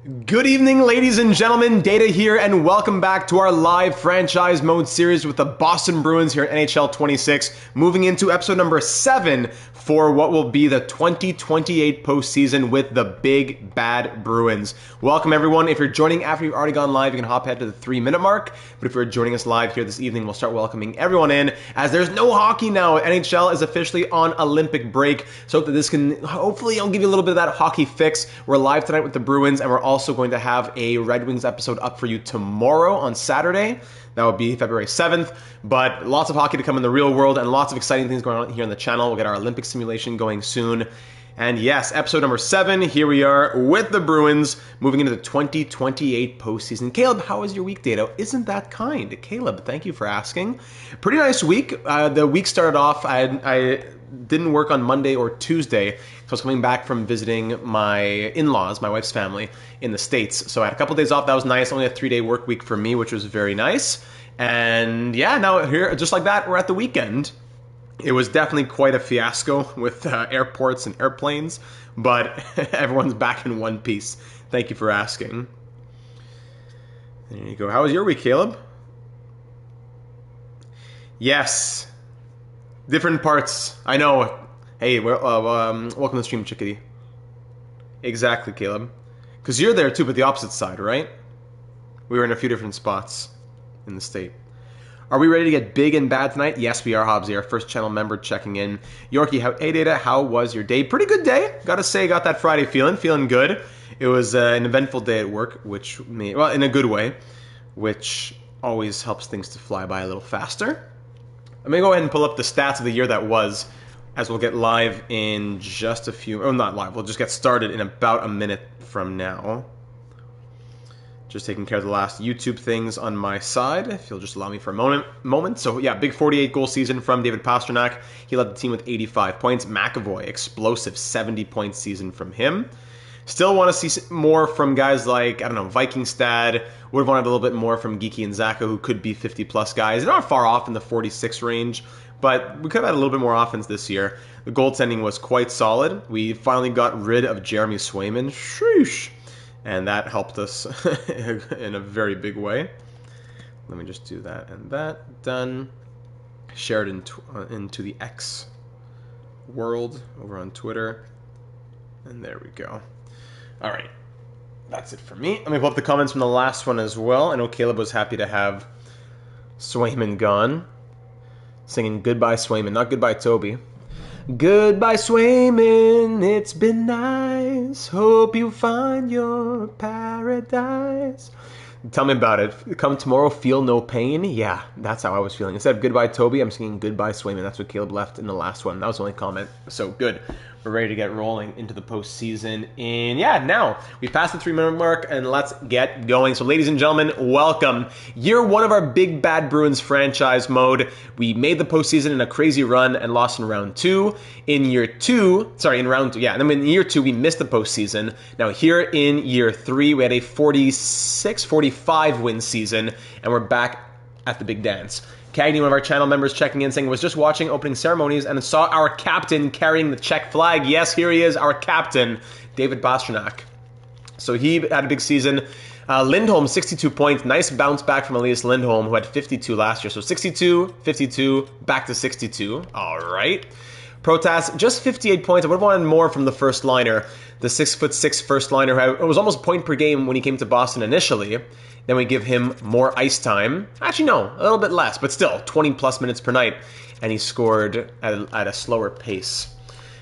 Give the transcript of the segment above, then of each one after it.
Good evening, ladies and gentlemen. Data here, and welcome back to our live franchise mode series with the Boston Bruins here at NHL 26, moving into episode number 7 for what will be the 2028 postseason with the Big Bad Bruins. Welcome, everyone. If you're joining after you've already gone live, you can hop ahead to the 3-minute mark. But if you're joining us live here this evening, we'll start welcoming everyone in, as there's no hockey now. NHL is officially on Olympic break, so that this can, hopefully, I'll give you a little bit of that hockey fix. We're live tonight with the Bruins, and we're also going to have a Red Wings episode up for you tomorrow on Saturday. That would be February 7th, but lots of hockey to come in the real world and lots of exciting things going on here on the channel. We'll get our Olympic simulation going soon. And yes, episode number 7, here we are with the Bruins moving into the 2028 postseason. Caleb, how was your week, Data? Isn't that kind? Caleb, thank you for asking. Pretty nice week. The week started off, I didn't work on Monday or Tuesday, so I was coming back from visiting my in-laws, my wife's family, in the States. So I had a couple days off. That was nice. Only a 3-day work week for me, which was very nice. And yeah, now here, just like that, we're at the weekend. It was definitely quite a fiasco with airports and airplanes, but everyone's back in one piece. Thank you for asking. There you go. How was your week, Caleb? Yes. Different parts. I know. Hey, welcome to the stream, Chickadee. Exactly, Caleb. Because you're there too, but the opposite side, right? We were in a few different spots in the state. Are we ready to get big and bad tonight? Yes, we are, Hobbsy, our first channel member checking in. Yorkie, hey Data, how was your day? Pretty good day. Gotta say, got that Friday feeling good. It was an eventful day at work, which well, in a good way, which always helps things to fly by a little faster. I'm gonna go ahead and pull up the stats of the year that was, as we'll get live in just a few, oh, not live, we'll just get started in about a minute from now. Just taking care of the last YouTube things on my side, if you'll just allow me for a moment. So yeah, big 48-goal season from David Pastrnak. He led the team with 85 points. McAvoy, explosive 70-point season from him. Still want to see more from guys like, I don't know, Vikingstad. Would have wanted a little bit more from Geeky and Zaka, who could be 50-plus guys. They're not far off in the 46 range, but we could have had a little bit more offense this year. The goaltending was quite solid. We finally got rid of Jeremy Swayman. Sheesh. And that helped us in a very big way. Let me just do that and that. Done. Share it into the X world over on Twitter. And there we go. All right. That's it for me. Let me pull up the comments from the last one as well. I know Caleb was happy to have Swayman gone. Singing Goodbye Swayman, not Goodbye Toby. Goodbye Swayman, it's been nice. Hope you find your paradise. Tell me about it. Come tomorrow, feel no pain. Yeah, that's how I was feeling. Instead of Goodbye Toby, I'm singing Goodbye Swayman. That's what Caleb left in the last one. That was the only comment. So good. We're ready to get rolling into the postseason. And yeah, now we passed the 3-minute mark and let's get going. So ladies and gentlemen, welcome. Year 1 of our Big Bad Bruins franchise mode. We made the postseason in a crazy run and lost in round 2. In round 2, yeah. And then in year 2, we missed the postseason. Now here in year 3, we had a 45 win season and we're back at the big dance. Cagney, one of our channel members, checking in, saying, was just watching opening ceremonies and saw our captain carrying the Czech flag. Yes, here he is, our captain, David Pastrnak. So he had a big season. Lindholm, 62 points. Nice bounce back from Elias Lindholm, who had 52 last year. So 62, 52, back to 62. All right. Protas, just 58 points. I would have wanted more from the first liner. The 6'6" first liner, who was almost a point per game when he came to Boston initially. Then we give him more ice time. Actually, no, a little bit less, but still 20-plus minutes per night. And he scored at a slower pace.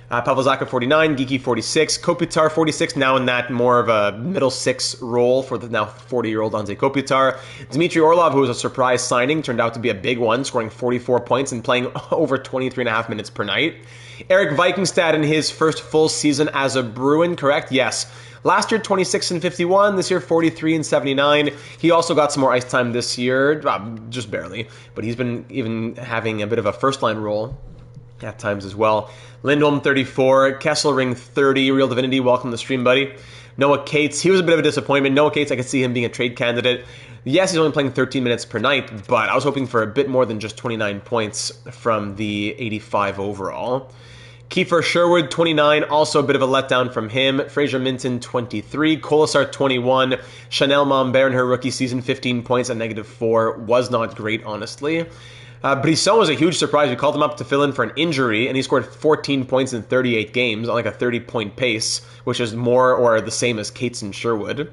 Pavel Zacha, 49, Geeky, 46, Kopitar, 46, now in that more of a middle 6 role for the now 40-year-old Anze Kopitar. Dmitry Orlov, who was a surprise signing, turned out to be a big one, scoring 44 points and playing over 23.5 minutes per night. Eric Vikingstad in his first full season as a Bruin, correct? Yes. Last year, 26 and 51. This year, 43 and 79. He also got some more ice time this year, just barely. But he's been even having a bit of a first-line role at times as well. Lindholm, 34. Kesselring, 30. Real Divinity, welcome to the stream, buddy. Noah Cates, he was a bit of a disappointment. Noah Cates, I could see him being a trade candidate. Yes, he's only playing 13 minutes per night, but I was hoping for a bit more than just 29 points from the 85 overall. Kiefer Sherwood, 29, also a bit of a letdown from him. Fraser Minton, 23. Colasar, 21. Chanel Mombert in her rookie season, 15 points at -4. Was not great, honestly. Brisson was a huge surprise. We called him up to fill in for an injury, and he scored 14 points in 38 games on like a 30-point pace, which is more or the same as Cates and Sherwood.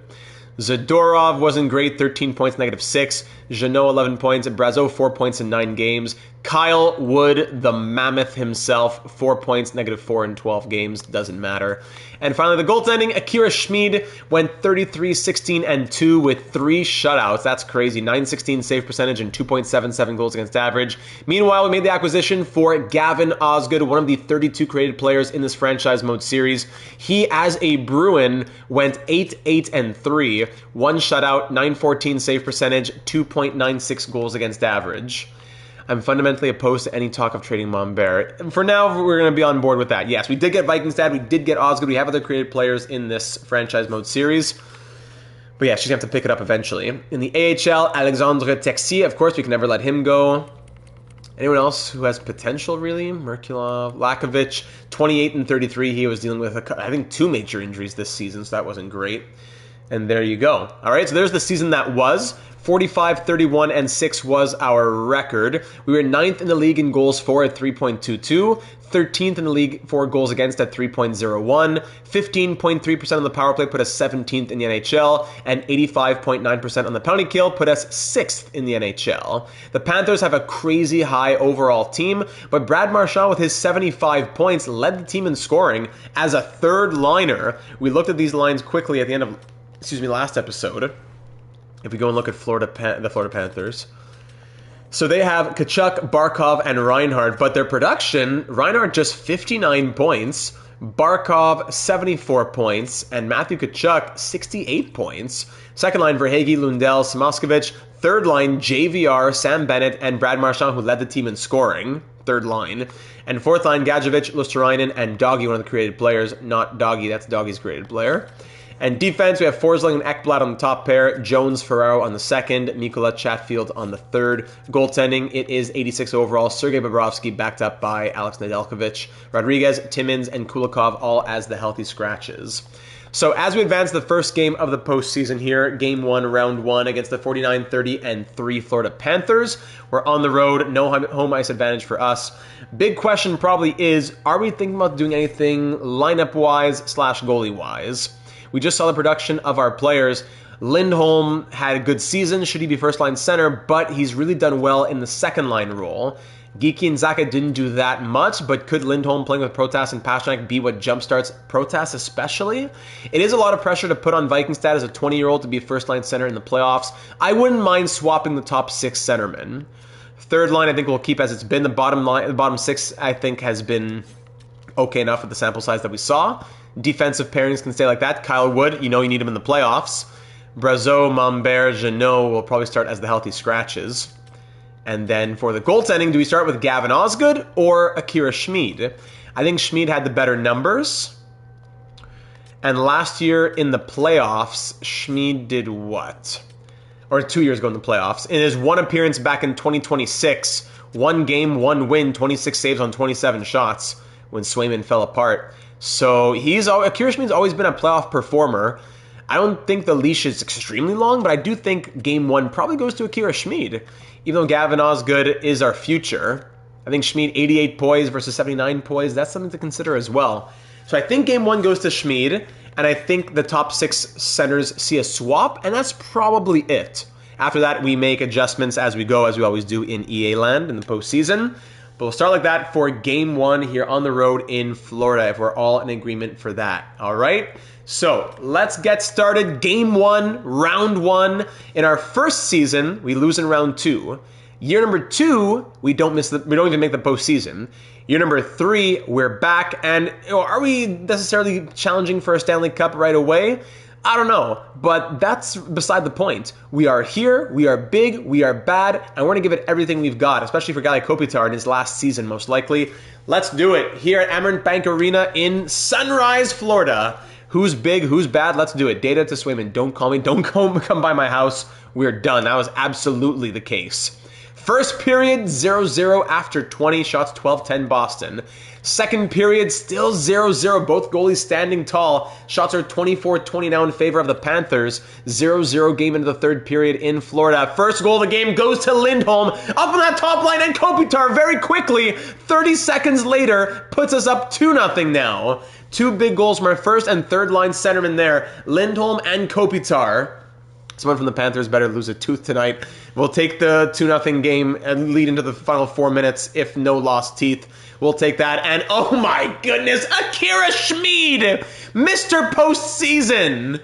Zadorov wasn't great, 13 points, -6. Jeannot, 11 points. Brazeau, 4 points in 9 games. Kyle Wood, the mammoth himself, 4 points, -4 in 12 games. Doesn't matter. And finally, the goaltending. Akira Schmid went 33, 16, and 2 with 3 shutouts. That's crazy. 916 save percentage and 2.77 goals against average. Meanwhile, we made the acquisition for Gavin Osgood, one of the 32 created players in this franchise mode series. He, as a Bruin, went 8, 8, and 3. 1 shutout, 914 save percentage, 2.96 goals against average. I'm fundamentally opposed to any talk of trading Mombert. And for now, we're going to be on board with that. Yes, we did get Vikingstad, we did get Osgood, we have other created players in this franchise mode series. But yeah, she's going to have to pick it up eventually. In the AHL, Alexandre Texier, of course, we can never let him go. Anyone else who has potential, really? Merkulov, Lakovic, 28 and 33. He was dealing with, I think, 2 major injuries this season, so that wasn't great. And there you go. All right, so there's the season that was. 45, 31, and 6 was our record. We were 9th in the league in goals for at 3.22, 13th in the league for goals against at 3.01, 15.3% on the power play put us 17th in the NHL, and 85.9% on the penalty kill put us 6th in the NHL. The Panthers have a crazy high overall team, but Brad Marchand with his 75 points led the team in scoring as a third liner. We looked at these lines quickly at the end of, last episode. If we go and look at the Florida Panthers. So they have Tkachuk, Barkov, and Reinhart, but their production, Reinhart just 59 points, Barkov 74 points, and Matthew Tkachuk 68 points. Second line, Verhaeghe, Lundell, Samoskevich. Third line, JVR, Sam Bennett, and Brad Marchand, who led the team in scoring. Third line. And fourth line, Gadjevich, Luosterainen, and Doggy, one of the created players. Not Doggy, that's Doggy's created player. And defense, we have Forsling and Ekblad on the top pair, Jones, Ferraro on the second, Mikola Chatfield on the third. Goaltending, it is 86 overall, Sergei Bobrovsky backed up by Alex Nedeljkovic, Rodriguez, Timmins, and Kulikov all as the healthy scratches. So as we advance the first game of the postseason here, Game 1, Round 1 against the 49, 30, and 3 Florida Panthers. We're on the road, no home ice advantage for us. Big question probably is, are we thinking about doing anything lineup-wise / goalie-wise? We just saw the production of our players. Lindholm had a good season, should he be first-line center, but he's really done well in the second-line role. Geeky and Zaka didn't do that much, but could Lindholm playing with Protas and Pastrnak be what jumpstarts Protas especially? It is a lot of pressure to put on Vikingstad as a 20-year-old to be a first-line center in the playoffs. I wouldn't mind swapping the top 6 centermen. Third line, I think we'll keep as it's been. The bottom 6, I think, has been okay enough with the sample size that we saw. Defensive pairings can stay like that. Kyle Wood, you know you need him in the playoffs. Brazeau, Mombert, Jeannot will probably start as the healthy scratches. And then for the goaltending, do we start with Gavin Osgood or Akira Schmid? I think Schmid had the better numbers. And last year in the playoffs, Schmid did what? Or 2 years ago in the playoffs. In his one appearance back in 2026, 1 game, 1 win, 26 saves on 27 shots when Swayman fell apart. So Akira Schmid's always been a playoff performer. I don't think the leash is extremely long, but I do think Game 1 probably goes to Akira Schmid. Even though Gavin Osgood is our future, I think Schmid 88 poise versus 79 poise, that's something to consider as well. So I think Game 1 goes to Schmid, and I think the top 6 centers see a swap, and that's probably it. After that, we make adjustments as we go, as we always do in EA land in the postseason. But we'll start like that for Game 1 here on the road in Florida, if we're all in agreement for that. All right? So let's get started. Game 1, Round 1. In our first season, we lose in Round 2. Year number 2, we don't even make the postseason. Year number 3, we're back. And are we necessarily challenging for a Stanley Cup right away? I don't know, but that's beside the point. We are here, we are big, we are bad, and we're going to give it everything we've got, especially for a guy like Kopitar in his last season, most likely. Let's do it here at Amerant Bank Arena in Sunrise, Florida. Who's big, who's bad? Let's do it. Data to Swayman. Don't call me. Don't come by my house. We're done. That was absolutely the case. First period, 0-0 after 20 shots, 12-10 Boston. Second period, still 0-0, both goalies standing tall. Shots are 24-20 now in favor of the Panthers. 0-0 game into the third period in Florida. First goal of the game goes to Lindholm. Up on that top line, and Kopitar very quickly, 30 seconds later, puts us up 2-0 now. Two big goals from our first and third line centermen there, Lindholm and Kopitar. Someone from the Panthers better lose a tooth tonight. We'll take the 2-0 game and lead into the final 4 minutes if no lost teeth. We'll take that. And oh my goodness, Akira Schmid, Mr. Postseason.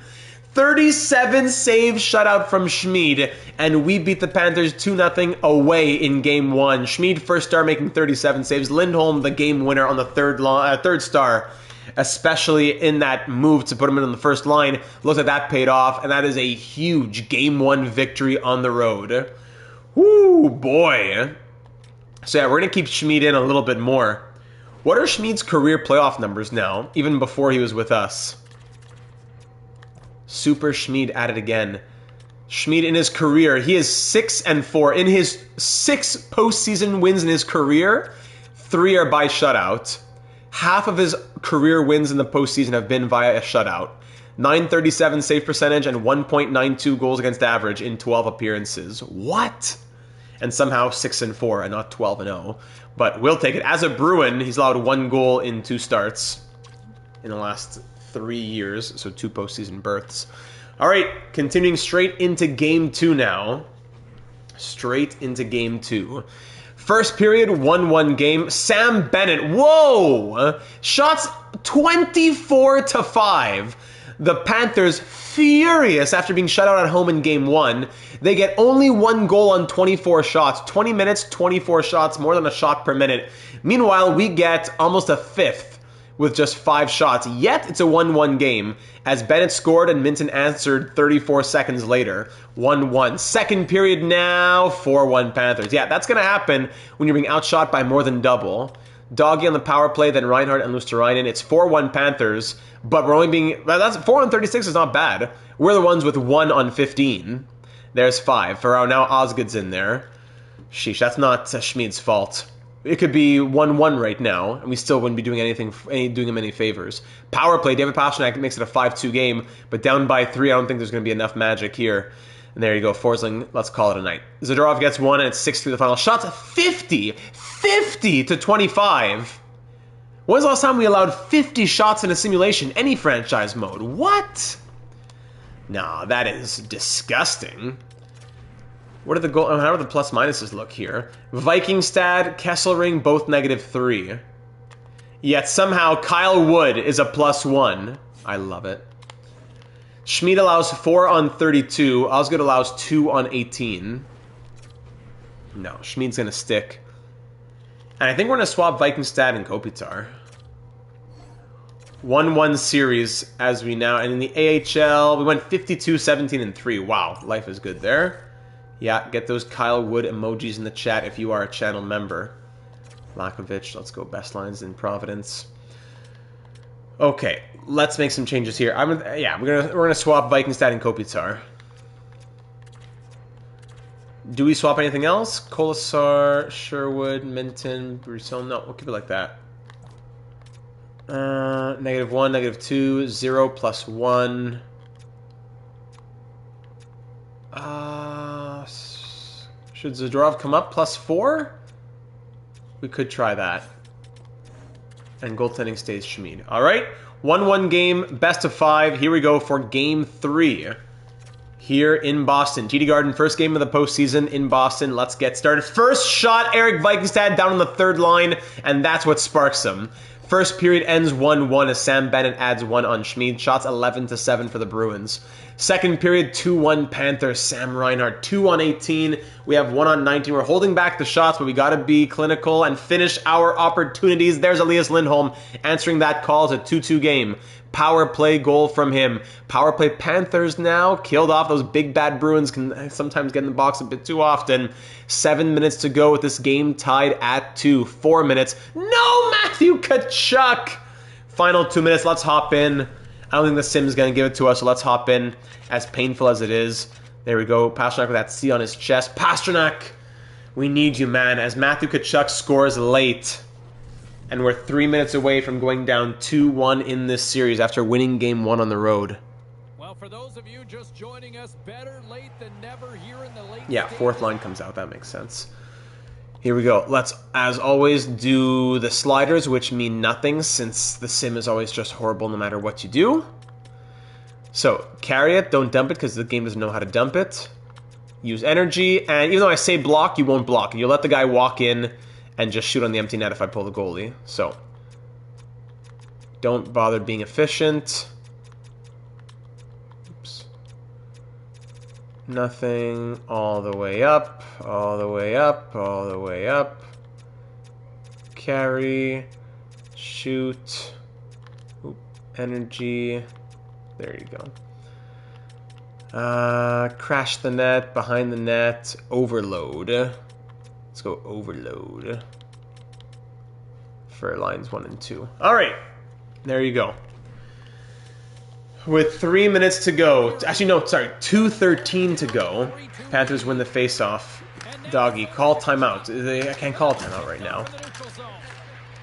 37 save shutout from Schmid, and we beat the Panthers 2-0 away in Game 1. Schmid, first star, making 37 saves. Lindholm, the game winner on the third star, especially in that move to put him in the first line. Looks like that paid off, and that is a huge Game 1 victory on the road. Woo, boy. So yeah, we're going to keep Schmid in a little bit more. What are Schmid's career playoff numbers now, even before he was with us? Super Schmid at it again. Schmid in his career, he is 6-4. In his 6 postseason wins in his career, 3 are by shutout. Half of his career wins in the postseason have been via a shutout. 937 save percentage and 1.92 goals against average in 12 appearances. What? And somehow 6-4 and not 12-0. But we'll take it. As a Bruin, he's allowed 1 goal in 2 starts in the last 3 years, so 2 postseason berths. All right, continuing straight into Game 2 now. Straight into Game 2. First period, 1-1 game. Sam Bennett, whoa! Shots 24-5. The Panthers furious after being shut out at home in Game 1. They get only 1 goal on 24 shots. 20 minutes, 24 shots, more than a shot per minute. Meanwhile, we get almost a fifth with just 5 shots. Yet, it's a 1-1 game, as Bennett scored and Minton answered 34 seconds later. 1-1. Second period now, 4-1 Panthers. Yeah, that's going to happen when you're being outshot by more than double. Doggy on the power play, then Reinhardt and Luosterainen. It's 4-1 Panthers, but we're only being... That's 4 on 36 is not bad. We're the ones with 1 on 15. There's 5. For now, Osgood's in there. Sheesh, that's not Schmid's fault. It could be 1-1 right now, and we still wouldn't be doing doing him any favors. Power play, David Pastrnak makes it a 5-2 game, but down by 3, I don't think there's going to be enough magic here. And there you go, Forsling, let's call it a night. Zadorov gets 1, and it's 6-3 the final. Shots 50-25. When's the last time we allowed 50 shots in a simulation, any franchise mode? What? Nah, that is disgusting. What are the how do the plus minuses look here? Vikingstad, Kesselring, both -3. Yet somehow Kyle Wood is a +1. I love it. Schmid allows 4 on 32. Osgood allows 2 on 18. No, Schmid's going to stick. And I think we're going to swap Vikingstad and Kopitar. 1-1 series as we now... And in the AHL, we went 52-17-3. Wow, life is good there. Yeah, get those Kyle Wood emojis in the chat if you are a channel member. Lakovic, let's go best lines in Providence. Okay, let's make some changes here. We're gonna swap Vikingstad and Kopitar. Do we swap anything else? Kolasar, Sherwood, Minton, Brusel. No, we'll keep it like that. -1, -2, 0 plus 1. Should Zadorov come up +4? We could try that. And goaltending stays Schmid. All right, 1-1 game, best of 5. Here we go for Game 3. Here in Boston. TD Garden, first game of the postseason in Boston. Let's get started. First shot, Eric Vikingstad down on the third line, and that's what sparks him. First period ends 1-1 as Sam Bennett adds 1 on Schmid. Shots 11-7 for the Bruins. Second period, 2-1 Panthers. Sam Reinhart, 2 on 18. We have 1 on 19. We're holding back the shots, but we got to be clinical and finish our opportunities. There's Elias Lindholm answering that call. It's a 2-2 game. Power play goal from him. Power play Panthers now. Killed off. Those big bad Bruins can sometimes get in the box a bit too often. 7 minutes to go with this game tied at 2. 4 minutes. No, Matthew Tkachuk! Final 2 minutes. Let's hop in. I don't think the sim is going to give it to us, so let's hop in. As painful as it is. There we go. Pastrnak with that C on his chest. Pastrnak We need you, man, as Matthew Tkachuk scores late. And we're 3 minutes away from going down 2-1 in this series after winning game 1 on the road. Well, for those of you just joining us, better late than never here in the late. Yeah, fourth line comes out. That makes sense. Here we go. Let's, as always, do the sliders, which mean nothing since the sim is always just horrible no matter what you do. So, carry it. Don't dump it because the game doesn't know how to dump it. Use energy. And even though I say block, you won't block. You'll let the guy walk in and just shoot on the empty net if I pull the goalie. So, don't bother being efficient. Oops. Nothing. All the way up. All the way up. All the way up. Carry. Shoot. Oop. Energy. There you go. Crash the net. Behind the net. Overload. Let's go overload for lines 1 and 2. All right, there you go. With 3 minutes to go, actually no, sorry, 2:13 to go. Panthers win the face-off. Doggy, call timeout. I can't call timeout right now.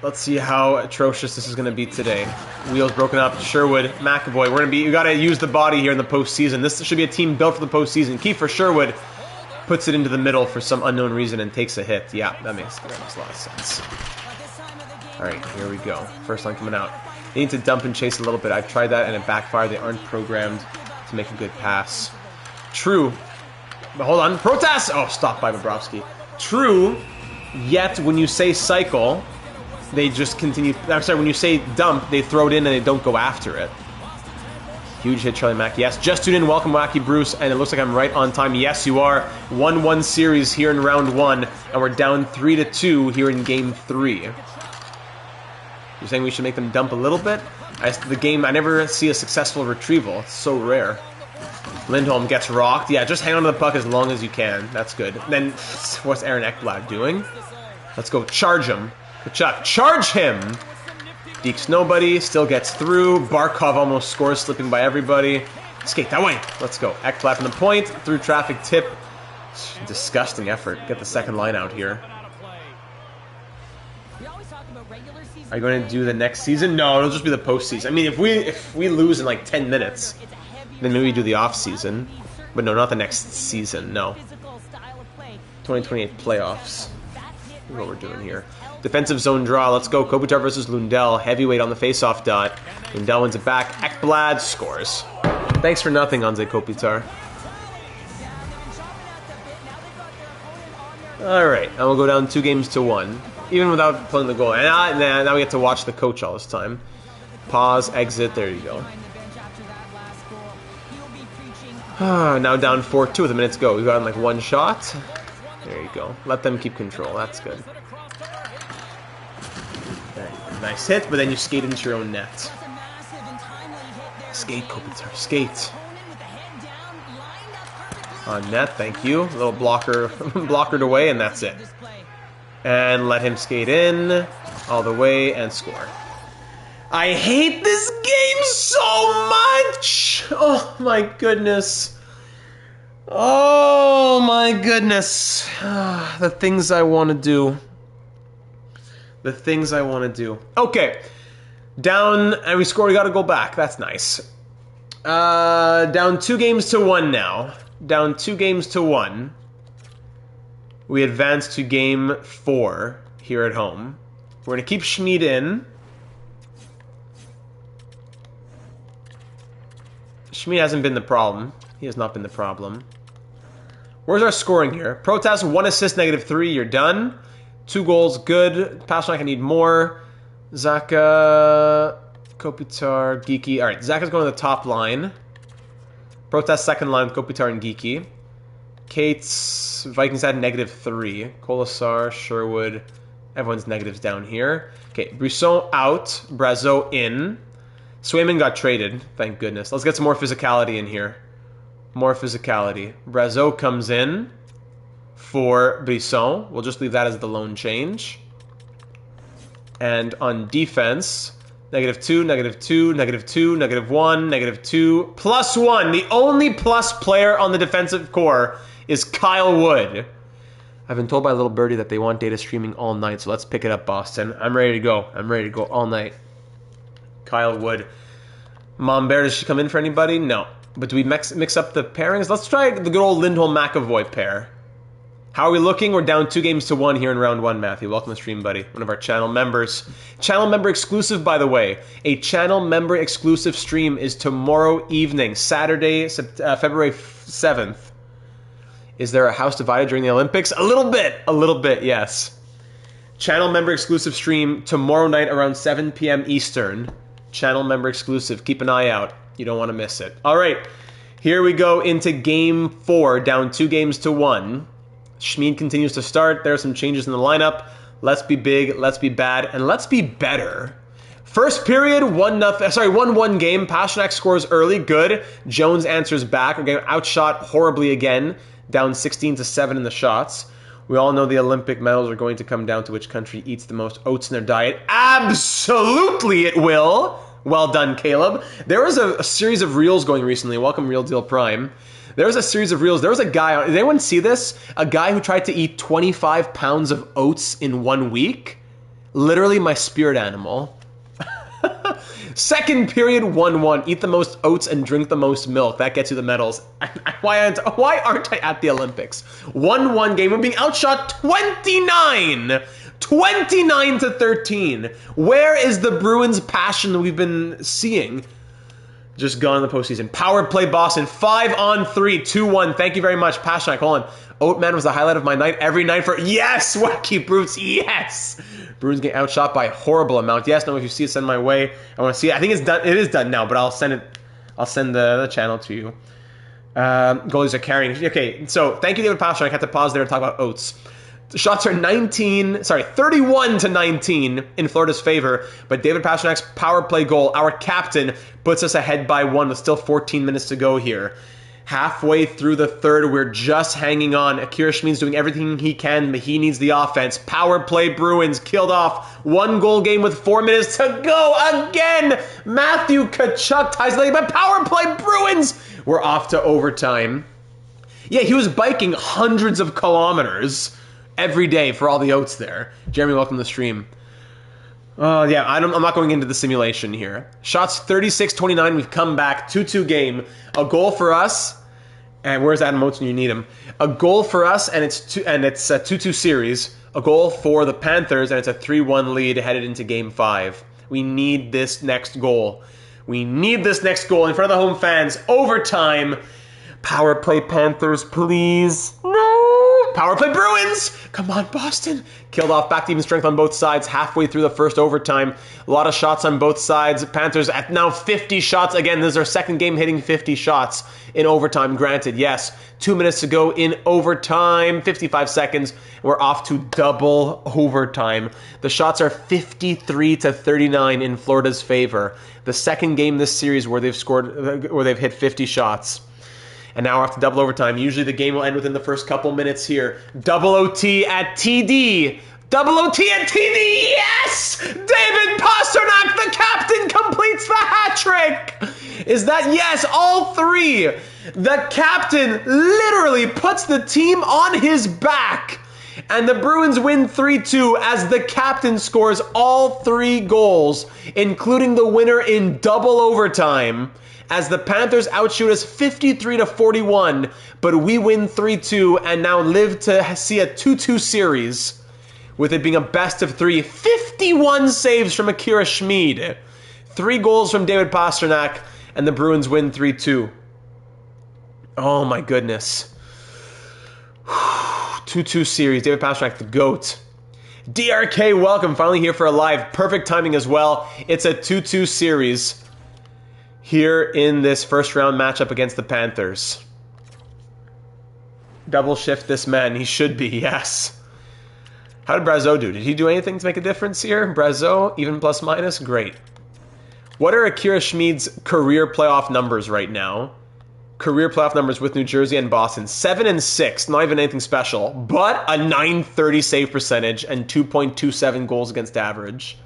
Let's see how atrocious this is going to be today. Wheels broken up. Sherwood, McAvoy. You got to use the body here in the postseason. This should be a team built for the postseason. Kiefer Sherwood puts it into the middle for some unknown reason and takes a hit. Yeah, that makes a lot of sense. Alright, here we go. First line coming out. They need to dump and chase a little bit. I've tried that and it backfired. They aren't programmed to make a good pass. True. But hold on. Protest! Oh, stopped by Bobrovsky. True, yet when you say cycle, they just continue. I'm sorry, when you say dump, they throw it in and they don't go after it. Huge hit, Charlie Mack. Yes, just tuned in. Welcome, Wacky Bruce. And it looks like I'm right on time. Yes, you are. 1-1 series here in round 1. And we're down 3-2 here in game 3. You're saying we should make them dump a little bit? I never see a successful retrieval. It's so rare. Lindholm gets rocked. Yeah, just hang on to the puck as long as you can. That's good. Then, what's Aaron Ekblad doing? Let's go charge him. Kachuk, charge him! Deeks nobody, still gets through. Barkov almost scores, slipping by everybody. Skate that way. Let's go. Ekblad from the point, through traffic tip. Disgusting effort. Get the second line out here. Are you going to do the next season? No, it'll just be the postseason. I mean, if we lose in like 10 minutes, then maybe we do the off season. But no, not the next season. No. 2028 playoffs. That's what we're doing here. Defensive zone draw. Let's go. Kopitar versus Lundell. Heavyweight on the face-off dot. Lundell wins it back. Ekblad scores. Thanks for nothing, Anze Kopitar. Alright, and we'll go down 2-1. Even without playing the goal. And now we get to watch the coach all this time. Pause, exit, there you go. Now down 4-2 with a minute to go. We've gotten like one shot. There you go. Let them keep control. That's good. Nice hit, but then you skate into your own net. Skate, Kopitar, skate. On net, thank you. A little blocker, blockered away, and that's it. And let him skate in, all the way, and score. I hate this game so much! Oh my goodness. Oh my goodness. The things I want to do. The things I want to do. Okay. Down, and we score, we got to go back. That's nice. Down 2-1 now. Down 2-1. We advance to game 4 here at home. We're going to keep Schmid in. Schmid hasn't been the problem. He has not been the problem. Where's our scoring here? Protas, 1 assist, -3. You're done. 2 goals, good. Pasternak, I need more. Zaka, Kopitar, Geeky. All right, Zaka's going to the top line. Protas second line, Kopitar and Geeky. Kate's Vikings had -3. Kolasar, Sherwood. Everyone's negatives down here. Okay, Brisson out. Brazeau in. Swayman got traded. Thank goodness. Let's get some more physicality in here. More physicality. Brazeau comes in for Brisson. We'll just leave that as the lone change. And on defense, -2, -2, -2, -1, -2, +1. The only plus player on the defensive core is Kyle Wood. I've been told by Little Birdie that they want data streaming all night, so let's pick it up, Boston. I'm ready to go. I'm ready to go all night. Kyle Wood. Mom Bear, does she come in for anybody? No. But do we mix up the pairings? Let's try the good old Lindholm-McAvoy pair. How are we looking? We're down 2-1 here in round 1, Matthew. Welcome to the stream, buddy. One of our channel members. Channel member exclusive, by the way. A channel member exclusive stream is tomorrow evening, Saturday, February 7th. Is there a house divided during the Olympics? A little bit, yes. Channel member exclusive stream tomorrow night around 7 p.m. Eastern. Channel member exclusive. Keep an eye out. You don't want to miss it. All right, here we go into Game 4, down 2-1. Schmid continues to start. There are some changes in the lineup. Let's be big, let's be bad, and let's be better. First period, 1-1 game. Pastrnak scores early, good. Jones answers back. We're getting outshot horribly again, down 16-7 in the shots. We all know the Olympic medals are going to come down to which country eats the most oats in their diet. Absolutely it will. Well done, Caleb. There was a series of reels going recently. Welcome, Real Deal Prime. There was a series of reels. There was a guy, did anyone see this? A guy who tried to eat 25 pounds of oats in 1 week. Literally my spirit animal. Second period, 1-1. Eat the most oats and drink the most milk. That gets you the medals. Why aren't I at the Olympics? 1-1 game. We're being outshot 29-13. Where is the Bruins' passion that we've been seeing? Just gone in the postseason. Power play Boston. 5-on-3. 2-1. Thank you very much. Pastrnak, hold on. Oatman was the highlight of my night every night for... Yes! Wacky Brutes. Yes! Bruins get outshot by a horrible amount. Yes, no, if you see it, send my way. I want to see it. I think it's done. It is done now, but I'll send it. I'll send the channel to you. Goalies are carrying. Okay, so thank you, David Pastrnak. I had to pause there to talk about oats. The shots are 31-19 in Florida's favor, but David Pasternak's power play goal, our captain, puts us ahead by 1 with still 14 minutes to go here. Halfway through the third, we're just hanging on. Akira Schmid's doing everything he can, but he needs the offense. Power play Bruins killed off. 1-goal game with 4 minutes to go again. Matthew Tkachuk ties the lead, but power play Bruins. We're off to overtime. Yeah, he was biking hundreds of kilometers every day for all the oats there. Jeremy, welcome to the stream. Yeah, I'm not going into the simulation here. Shots 36-29. We've come back. 2-2 game. A goal for us. And where's Adam Oates when you need him? A goal for us, and it's a 2-2 series. A goal for the Panthers, and it's a 3-1 lead headed into Game 5. We need this next goal. We need this next goal in front of the home fans. Overtime. Power play Panthers, please. No. Power play Bruins. Come on, Boston. Killed off back to even strength on both sides halfway through the first overtime. A lot of shots on both sides. Panthers at now 50 shots. Again, this is our second game hitting 50 shots in overtime. Granted, yes. 2 minutes to go in overtime. 55 seconds. We're off to double overtime. The shots are 53-39 in Florida's favor. The second game this series where they've hit 50 shots. And now we're off to double overtime. Usually the game will end within the first couple minutes here. Double OT at TD. Double OT at TD. Yes! David Pastrnak, the captain, completes the hat trick. Is that... Yes, all three. The captain literally puts the team on his back. And the Bruins win 3-2 as the captain scores all 3 goals, including the winner in double overtime. As the Panthers outshoot us 53-41, but we win 3-2 and now live to see a 2-2 series, with it being a best of 3. 51 saves from Akira Schmid, 3 goals from David Pastrnak, and the Bruins win 3-2. Oh my goodness. 2-2 series. David Pastrnak, the GOAT. DRK, welcome. Finally here for a live. Perfect timing as well. It's a 2-2 series here in this first round matchup against the Panthers. Double shift this man. He should be, yes. How did Brazeau do? Did he do anything to make a difference here? Brazeau, even plus minus? Great. What are Akira Schmid's career playoff numbers right now? Career playoff numbers with New Jersey and Boston. 7-6, not even anything special, but a .930 save percentage and 2.27 goals against average.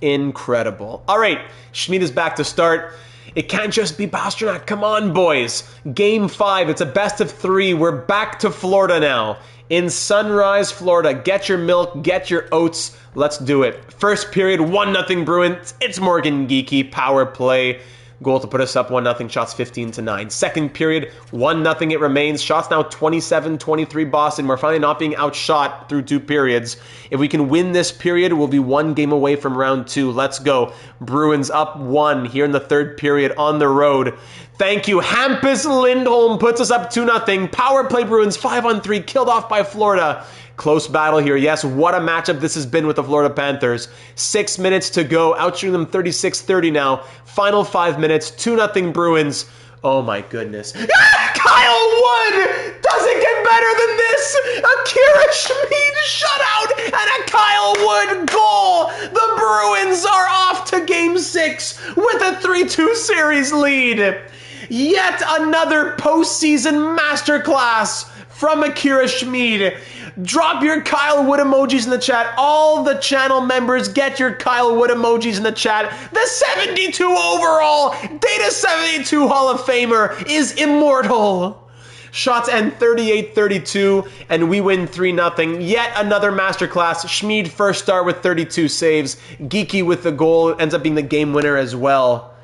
Incredible. All right, Schmid is back to start. It can't just be Pasternak. Come on, boys. Game 5. It's a best of 3. We're back to Florida now. In Sunrise, Florida. Get your milk. Get your oats. Let's do it. First period, 1-0 Bruins. It's Morgan Geekie. Power play. Goal to put us up 1-0, shots 15-9. Second period, 1-0 it remains. Shots now 27-23 Boston. We're finally not being outshot through 2 periods. If we can win this period, we'll be 1 game away from round 2. Let's go. Bruins up 1 here in the third period on the road. Thank you. Hampus Lindholm puts us up 2-0. Power play Bruins 5-on-3, killed off by Florida. Close battle here. Yes, what a matchup this has been with the Florida Panthers. 6 minutes to go. Outshooting them 36-30 now. Final 5 minutes. 2-0 Bruins. Oh my goodness. Kyle Wood! Does it get better than this? A Kira Schmid shutout and a Kyle Wood goal. The Bruins are off to Game 6 with a 3-2 series lead. Yet another postseason masterclass from Akira Schmid. Drop your Kyle Wood emojis in the chat. All the channel members, get your Kyle Wood emojis in the chat. The 72 overall Data 72 Hall of Famer is immortal. Shots end 38-32, and we win 3-0. Yet another masterclass. Schmid first star with 32 saves. Geekie with the goal ends up being the game winner as well.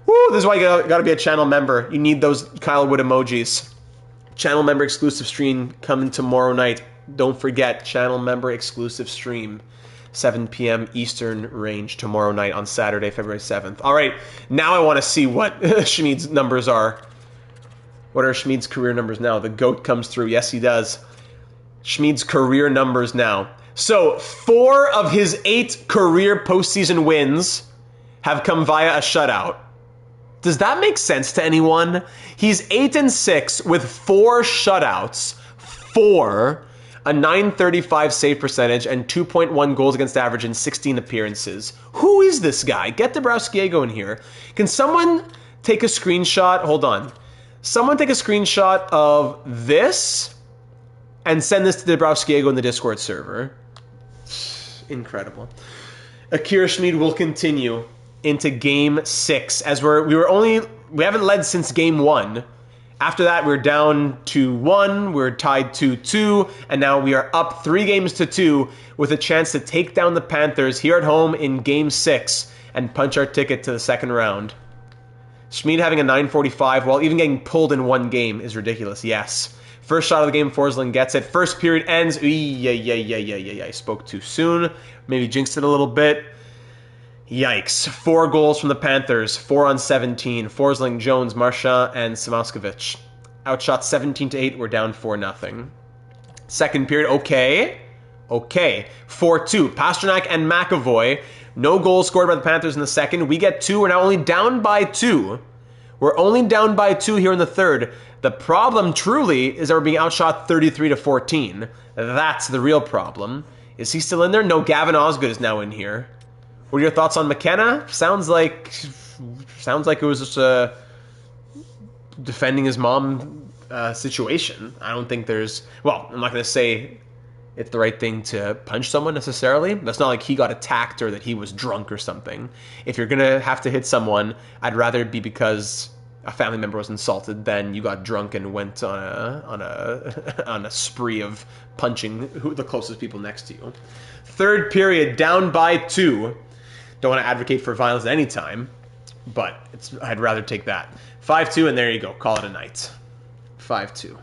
Woo, this is why you gotta be a channel member. You need those Kyle Wood emojis. Channel member exclusive stream coming tomorrow night. Don't forget, channel member exclusive stream, 7 p.m. Eastern range tomorrow night on Saturday, February 7th. All right, now I want to see what Schmid's numbers are. What are Schmid's career numbers now? The GOAT comes through. Yes, he does. Schmid's career numbers now. So 4 of his 8 career postseason wins have come via a shutout. Does that make sense to anyone? He's 8-6 with 4 shutouts. 4. A .935 save percentage and 2.1 goals against average in 16 appearances. Who is this guy? Get Dabrowskiego in here. Can someone take a screenshot? Hold on. Someone take a screenshot of this and send this to Dabrowskiego in the Discord server. Incredible. Akira Schmid will continue into Game 6 as we haven't led since Game 1. After that, we're down 2-1, we're tied 2-2, and now we are up 3 games to 2 with a chance to take down the Panthers here at home in Game 6 and punch our ticket to the second round. Schmid having a .945 while even getting pulled in 1 game is ridiculous, yes. First shot of the game, Forsling gets it. First period ends. I spoke too soon. Maybe jinxed it a little bit. Yikes. 4 goals from the Panthers. 4 on 17. Forsling, Jones, Marchand, and Samoskevich. Outshot 17-8. We're down 4-0. Second period. Okay. 4-2. Pasternak and McAvoy. No goals scored by the Panthers in the second. We get 2. We're now only down by 2. We're only down by 2 here in the third. The problem, truly, is that we're being outshot 33-14. That's the real problem. Is he still in there? No, Gavin Osgood is now in here. What are your thoughts on McKenna? Sounds like it was just a defending his mom situation. I don't think there's... Well, I'm not going to say it's the right thing to punch someone necessarily. That's not like he got attacked or that he was drunk or something. If you're going to have to hit someone, I'd rather it be because a family member was insulted than you got drunk and went on a spree of punching the closest people next to you. Third period, down by 2. Don't want to advocate for violence at any time, but I'd rather take that. 5-2, and there you go. Call it a night. 5-2.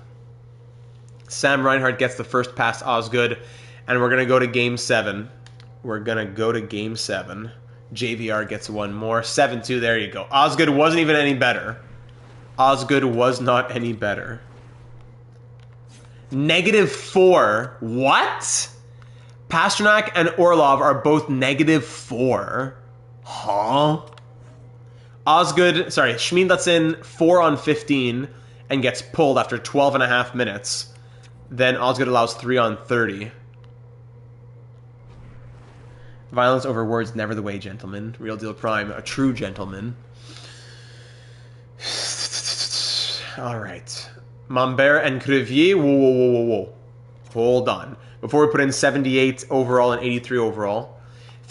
Sam Reinhart gets the first past Osgood, and we're going to go to Game 7. JVR gets 1 more. 7-2, there you go. Osgood wasn't even any better. Osgood was not any better. -4. What? Pasternak and Orlov are both -4. Huh? Schmid lets in 4 on 15 and gets pulled after 12.5 minutes. Then Osgood allows 3 on 30. Violence over words, never the way, gentlemen. Real deal prime, a true gentleman. All right. Mambert and Crevier. Whoa. Hold on. Before we put in 78 overall and 83 overall.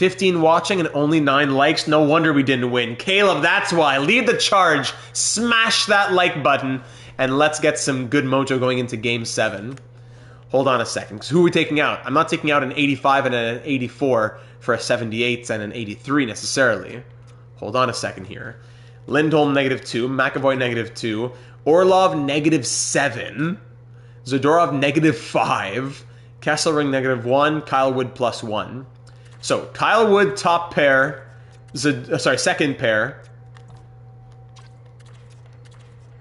15 watching and only 9 likes. No wonder we didn't win. Caleb, that's why. Lead the charge. Smash that like button. And let's get some good mojo going into Game 7. Hold on a second, because who are we taking out? I'm not taking out an 85 and an 84 for a 78 and an 83 necessarily. Hold on a second here. Lindholm, -2. McAvoy, -2. Orlov, -7. Zadorov, -5. Kesselring, -1. Kyle Wood, +1. So, Kyle Wood, top pair. Second pair.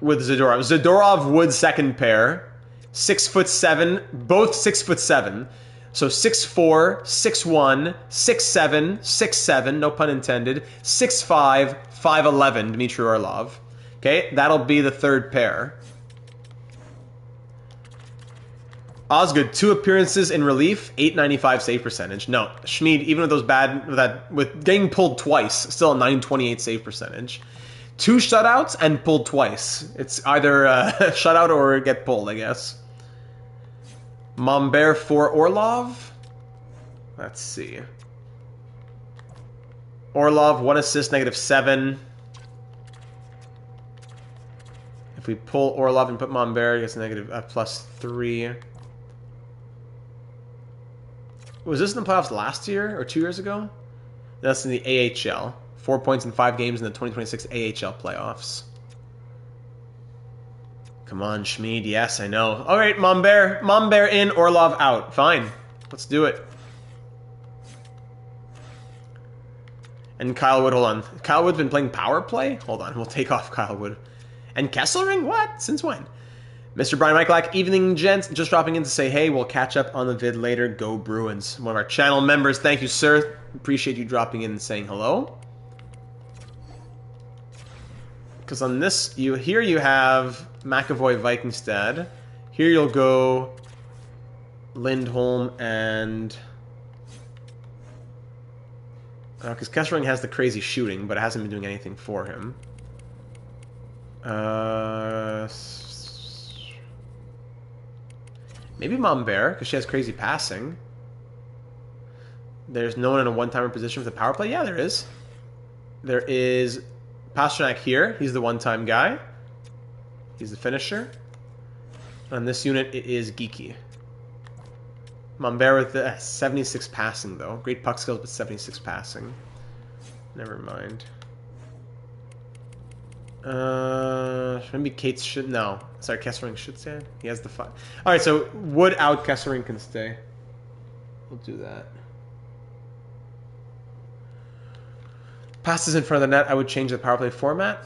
With Zadorov. Zadorov, Wood, second pair. 6'7", both 6'7". So 6'4", 6'1", 6'7", 6'7", no pun intended. 6'5", 5'11", Dmitry Orlov. Okay, that'll be the third pair. Osgood, 2 appearances in relief, 895 save percentage. No, Schmid, even with those with getting pulled twice, still a 928 save percentage. 2 shutouts and pulled twice. It's either a shutout or get pulled, I guess. Mombert for Orlov. Let's see. Orlov, 1 assist, -7. If we pull Orlov and put Mombert, it's +3. Was this in the playoffs last year or 2 years ago? That's in the AHL. 4 points in 5 games in the 2026 AHL playoffs. Come on, Schmid. Yes, I know. All right, Mombert. Mombert in, Orlov out. Fine. Let's do it. And Kyle Wood, hold on. Kyle Wood's been playing power play? Hold on, we'll take off Kyle Wood. And Kesselring? What? Since when? Mr. Brian Michalak, evening, gents. Just dropping in to say, hey, we'll catch up on the vid later. Go Bruins. One of our channel members. Thank you, sir. Appreciate you dropping in and saying hello. Because on this, here you have McAvoy, Vikingstad. Here you'll go Lindholm and... because Kesselring has the crazy shooting, but it hasn't been doing anything for him. Maybe Mombert, because she has crazy passing. There's no one in a one-timer position for the power play? Yeah, there is. There is Pasternak here. He's the one-time guy. He's the finisher. On this unit, it is Geeky. Mombert with the 76 passing, though. Great puck skills, but 76 passing. Never mind. Maybe Cates should... No. Sorry, Kesselring should stay. He has the 5. Alright, so Wood out, Kesselring can stay. We'll do that. Passes in front of the net, I would change the power play format.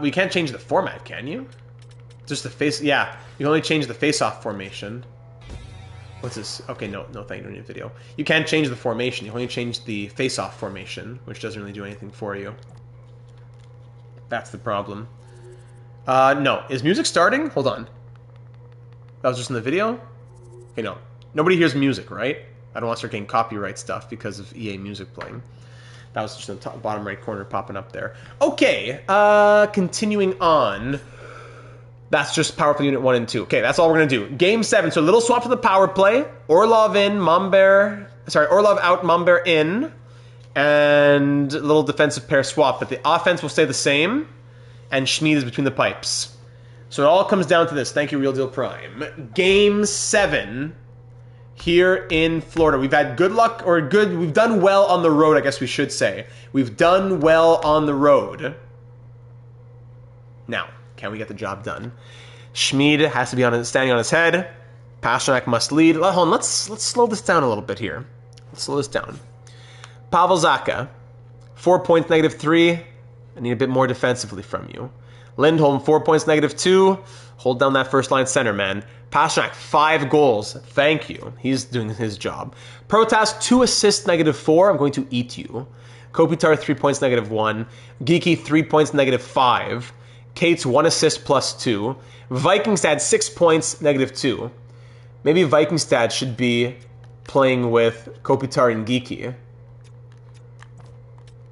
We can't change the format, can you? Just the face... Yeah, you can only change the face-off formation. What's this? Okay, no, thank you, video. You can't change the formation. You only change the face-off formation, which doesn't really do anything for you. That's the problem. No. Is music starting? Hold on. That was just in the video? Okay, no. Nobody hears music, right? I don't want to start getting copyright stuff because of EA music playing. That was just in the top, bottom right corner popping up there. Okay, continuing on. That's just power play unit 1 and 2. Okay, that's all we're going to do. Game 7. So a little swap to the power play. Orlov in, Mombert... Sorry, Orlov out, Mombert in. And a little defensive pair swap. But the offense will stay the same. And Schmid is between the pipes. So it all comes down to this. Thank you, Real Deal Prime. Game 7 here in Florida. We've had good luck, or good... We've done well on the road, I guess we should say. We've done well on the road. Now... Can we get the job done? Schmid has to be standing on his head. Pasternak must lead. Hold on, let's slow this down a little bit here. Let's slow this down. Pavel Zacha, 4 points, -3. I need a bit more defensively from you. Lindholm, 4 points, -2. Hold down that first line center, man. Pasternak, 5 goals. Thank you. He's doing his job. Protas, 2 assists, -4. I'm going to eat you. Kopitar, 3 points, -1. Geeky, 3 points, -5. Cates, 1 assist, +2. Vikingstad, 6 points, -2. Maybe Vikingstad should be playing with Kopitar and Geeky.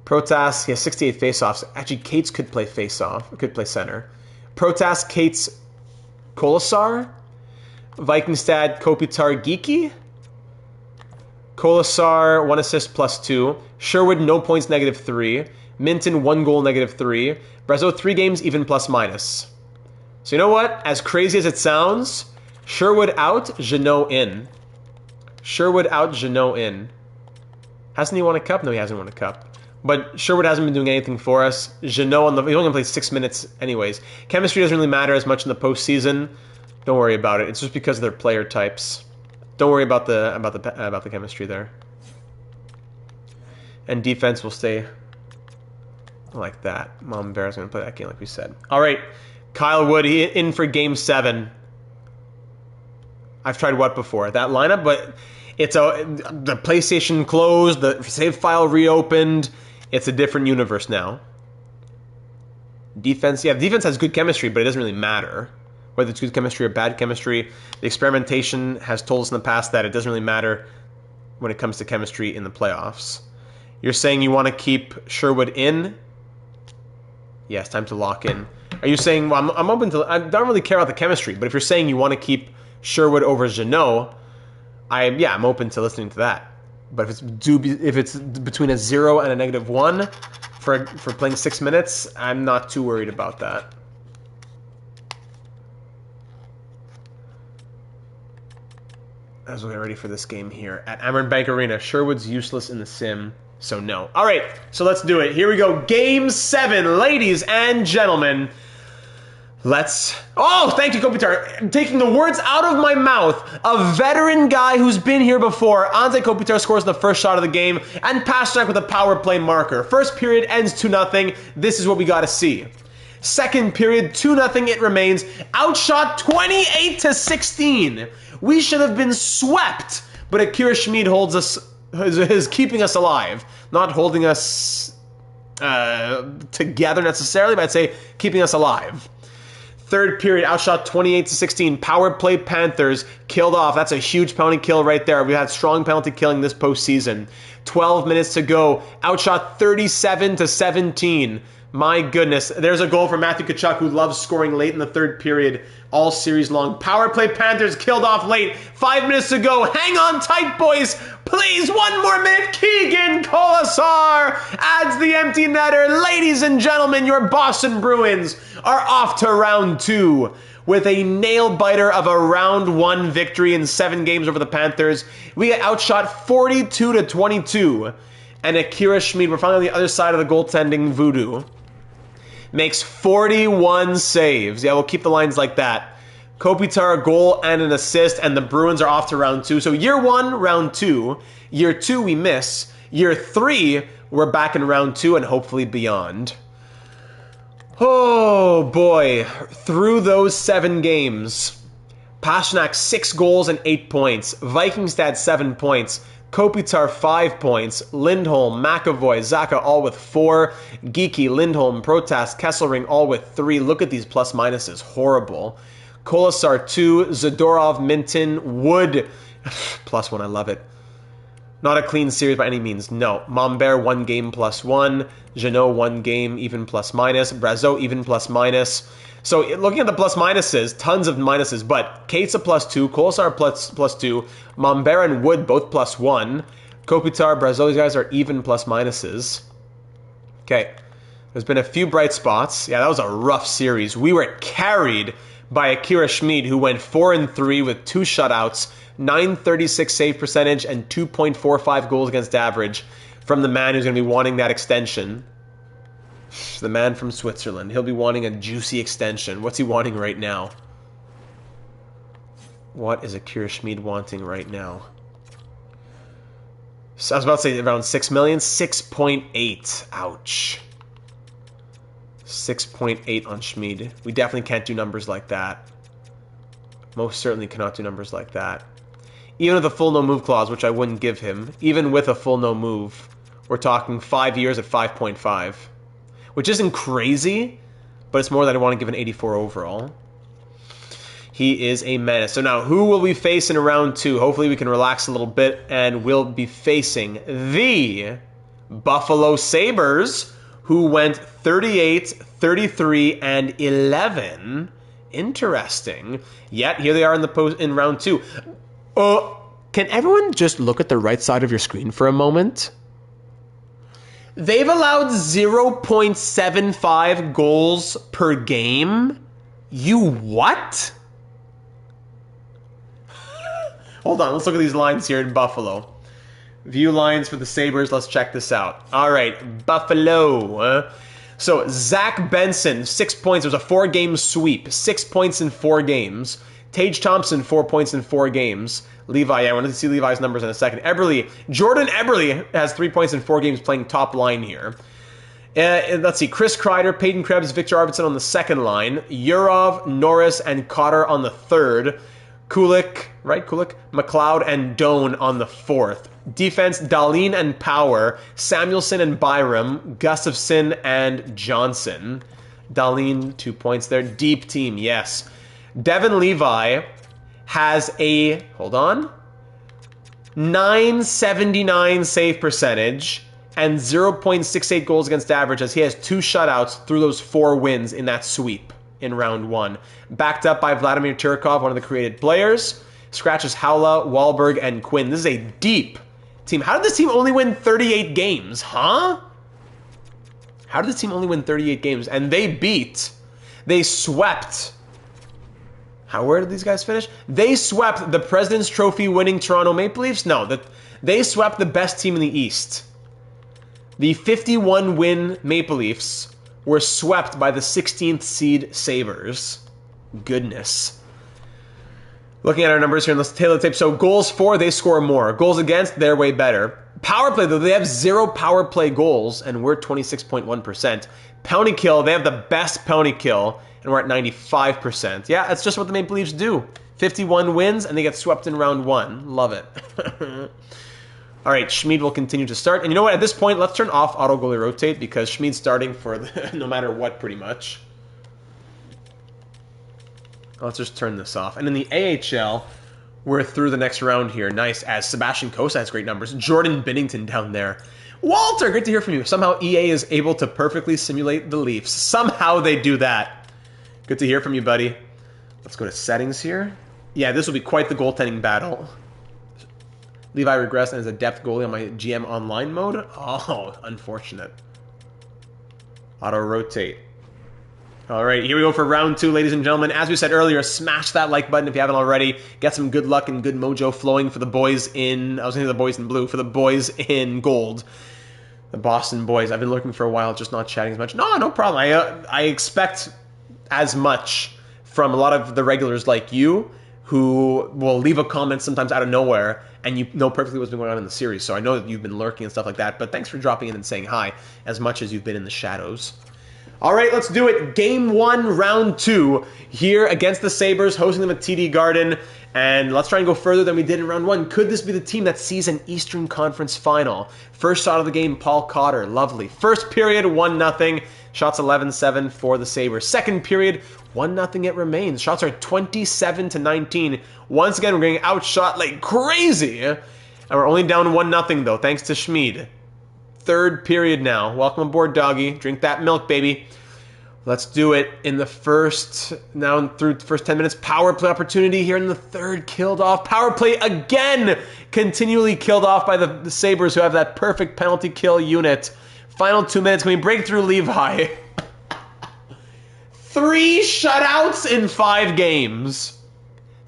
Protas, he has 68 faceoffs. Actually, Cates could play faceoff. Could play center. Protas, Cates, Kolasar. Vikingstad, Kopitar, Geeky. Kolasar, 1 assist, +2. Sherwood, no points, -3. Minton, 1 goal, -3. Brazeau, 3 games, even +-. So you know what? As crazy as it sounds, Sherwood out, Jeannot in. Sherwood out, Jeannot in. Hasn't he won a cup? No, he hasn't won a cup. But Sherwood hasn't been doing anything for us. Jeannot, he only going to play 6 minutes anyways. Chemistry doesn't really matter as much in the postseason. Don't worry about it. It's just because of their player types. Don't worry about the chemistry there. And defense will stay like that. Mom Bear's going to play that game like we said. All right. Kyle Wood in for Game 7. I've tried what before? That lineup, but the PlayStation closed, the save file reopened. It's a different universe now. Defense, yeah, defense has good chemistry, but it doesn't really matter whether it's good chemistry or bad chemistry. The experimentation has told us in the past that it doesn't really matter when it comes to chemistry in the playoffs. You're saying you want to keep Sherwood in? Yes, time to lock in. Are you saying, well, I'm open to, I don't really care about the chemistry, but if you're saying you want to keep Sherwood over Jeannot, I'm open to listening to that. But if it's between a 0 and a -1 for playing 6 minutes, I'm not too worried about that. As we get ready for this game here at Amerant Bank Arena, Sherwood's useless in the sim, so no. All right, so let's do it. Here we go. Game 7, ladies and gentlemen. Oh, thank you, Kopitar. I'm taking the words out of my mouth. A veteran guy who's been here before. Anze Kopitar scores the first shot of the game, and Pasternak with a power play marker. First period ends 2-0. This is what we got to see. Second period, 2-0 it remains. Outshot 28-16. We should have been swept, but Akira Schmid is keeping us alive. Not holding us together necessarily, but I'd say keeping us alive. Third period, outshot 28-16. Power play Panthers killed off. That's a huge penalty kill right there. We had strong penalty killing this postseason. 12 minutes to go. Outshot 37-17. My goodness. There's a goal for Matthew Tkachuk, who loves scoring late in the third period all series long. Power play Panthers killed off late. 5 minutes to go. Hang on tight, boys. Please, 1 more minute. Keegan Kolasar adds the empty netter. Ladies and gentlemen, your Boston Bruins are off to round 2 with a nail-biter of a round 1 victory in 7 games over the Panthers. We get outshot 42-22. And Akira Schmid, we're finally on the other side of the goaltending voodoo, makes 41 saves. Yeah, we'll keep the lines like that. Kopitar, a goal and an assist, and the Bruins are off to round 2. So year 1, round 2. Year 2, we miss. Year 3, we're back in round 2 and hopefully beyond. Oh, boy. Through those 7 games, Pasternak, 6 goals and 8 points. Vikingstad, 7 points. Kopitar, 5 points. Lindholm, McAvoy, Zaka, all with 4. Geeky, Lindholm, Protast, Kesselring, all with 3. Look at these plus-minuses. Horrible. Kolasar, 2. Zadorov, Minton, Wood, +1. I love it. Not a clean series by any means. No. Mombert, 1 game +1. Jeannot, 1 game, even +-. Brazeau, even +-. So looking at the plus-minuses, tons of minuses, but Kate's a +2, Kolasar +2, Mombert and Wood both +1. Kopitar, Brazeau, these guys are even plus-minuses. Okay. There's been a few bright spots. Yeah, that was a rough series. We were carried by Akira Schmid, who went 4-3 with 2 shutouts, .936 save percentage, and 2.45 goals against average from the man who's going to be wanting that extension. The man from Switzerland. He'll be wanting a juicy extension. What's he wanting right now? What is Akira Schmid wanting right now? So I was about to say around 6 million. 6.8. Ouch. 6.8 on Schmid. We definitely can't do numbers like that. Most certainly cannot do numbers like that. Even with a full no move clause, which I wouldn't give him, even with a full no move, we're talking 5 years at 5.5. Which isn't crazy, but it's more than I want to give an 84 overall. He is a menace. So now, who will we face in round 2? Hopefully we can relax a little bit, and we'll be facing the Buffalo Sabres, who went 38, 33, and 11. Interesting. Yet, here they are in round 2. Can everyone just look at the right side of your screen for a moment? They've allowed 0.75 goals per game? You what? Hold on, let's look at these lines here in Buffalo. View lines for the Sabres. Let's check this out. All right, Buffalo. So Zach Benson, 6 points. It was a 4-game sweep. 6 points in 4 games. Tage Thompson, 4 points in 4 games. Levi, I wanted to see Levi's numbers in a second. Jordan Eberle has 3 points in 4 games playing top line here. Let's see, Chris Kreider, Peyton Krebs, Victor Arvidsson on the second line. Yurov, Norris, and Cotter on the third. Kulik, McLeod, and Doan on the fourth. Defense, Dahlin and Power, Samuelson and Byram, Gustafsson and Johnson. Dahlin, 2 points there. Deep team, yes. Devin Levi has a, 979 save percentage and 0.68 goals against average, as he has 2 shutouts through those 4 wins in that sweep in round 1. Backed up by Vladimir Turkov, one of the created players. Scratches Haula, Wahlberg, and Quinn. This is a deep team. How did this team only win 38 games, huh? How did this team only win 38 games? And they swept. Where did these guys finish? They swept the President's Trophy winning Toronto Maple Leafs? No, they swept the best team in the East. The 51-win Maple Leafs were swept by the 16th seed Sabres. Goodness. Looking at our numbers here in the tail tape. So goals for, they score more. Goals against, they're way better. Power play, though, they have 0 power play goals, and we're 26.1%. Penalty kill, they have the best penalty kill, and we're at 95%. Yeah, that's just what the Maple Leafs do. 51 wins, and they get swept in round 1. Love it. All right, Schmid will continue to start. And you know what? At this point, let's turn off auto goalie rotate, because Schmid's starting for no matter what, pretty much. Let's just turn this off. And in the AHL, we're through the next round here. Nice, as Sebastian Cossa has great numbers. Jordan Binnington down there. Walter, great to hear from you. Somehow EA is able to perfectly simulate the Leafs. Somehow they do that. Good to hear from you, buddy. Let's go to settings here. Yeah, this will be quite the goaltending battle. Levi regressed and is a depth goalie on my GM online mode. Oh, unfortunate. Auto rotate. All right, here we go for round 2, ladies and gentlemen. As we said earlier, smash that like button if you haven't already. Get some good luck and good mojo flowing for the boys in, I was going to say the boys in blue, for the boys in gold. The Boston boys. I've been looking for a while, just not chatting as much. No problem. I expect as much from a lot of the regulars like you, who will leave a comment sometimes out of nowhere, and you know perfectly what's been going on in the series. So I know that you've been lurking and stuff like that, but thanks for dropping in and saying hi, as much as you've been in the shadows. All right, let's do it. Game 1, round 2, here against the Sabres, hosting them at TD Garden. And let's try and go further than we did in round 1. Could this be the team that sees an Eastern Conference final? First shot of the game, Paul Cotter. Lovely. First period, 1-0. Shots 11-7 for the Sabres. Second period, 1-0 it remains. Shots are 27-19. Once again, we're getting outshot like crazy. And we're only down 1-0 though, thanks to Schmid. Third period now. Welcome aboard, doggy. Drink that milk, baby. Let's do it in the first, now through the first 10 minutes. Power play opportunity here in the third. Killed off. Power play again. Continually killed off by the Sabres, who have that perfect penalty kill unit. Final 2 minutes. Can we break through Levi? 3 shutouts in 5 games.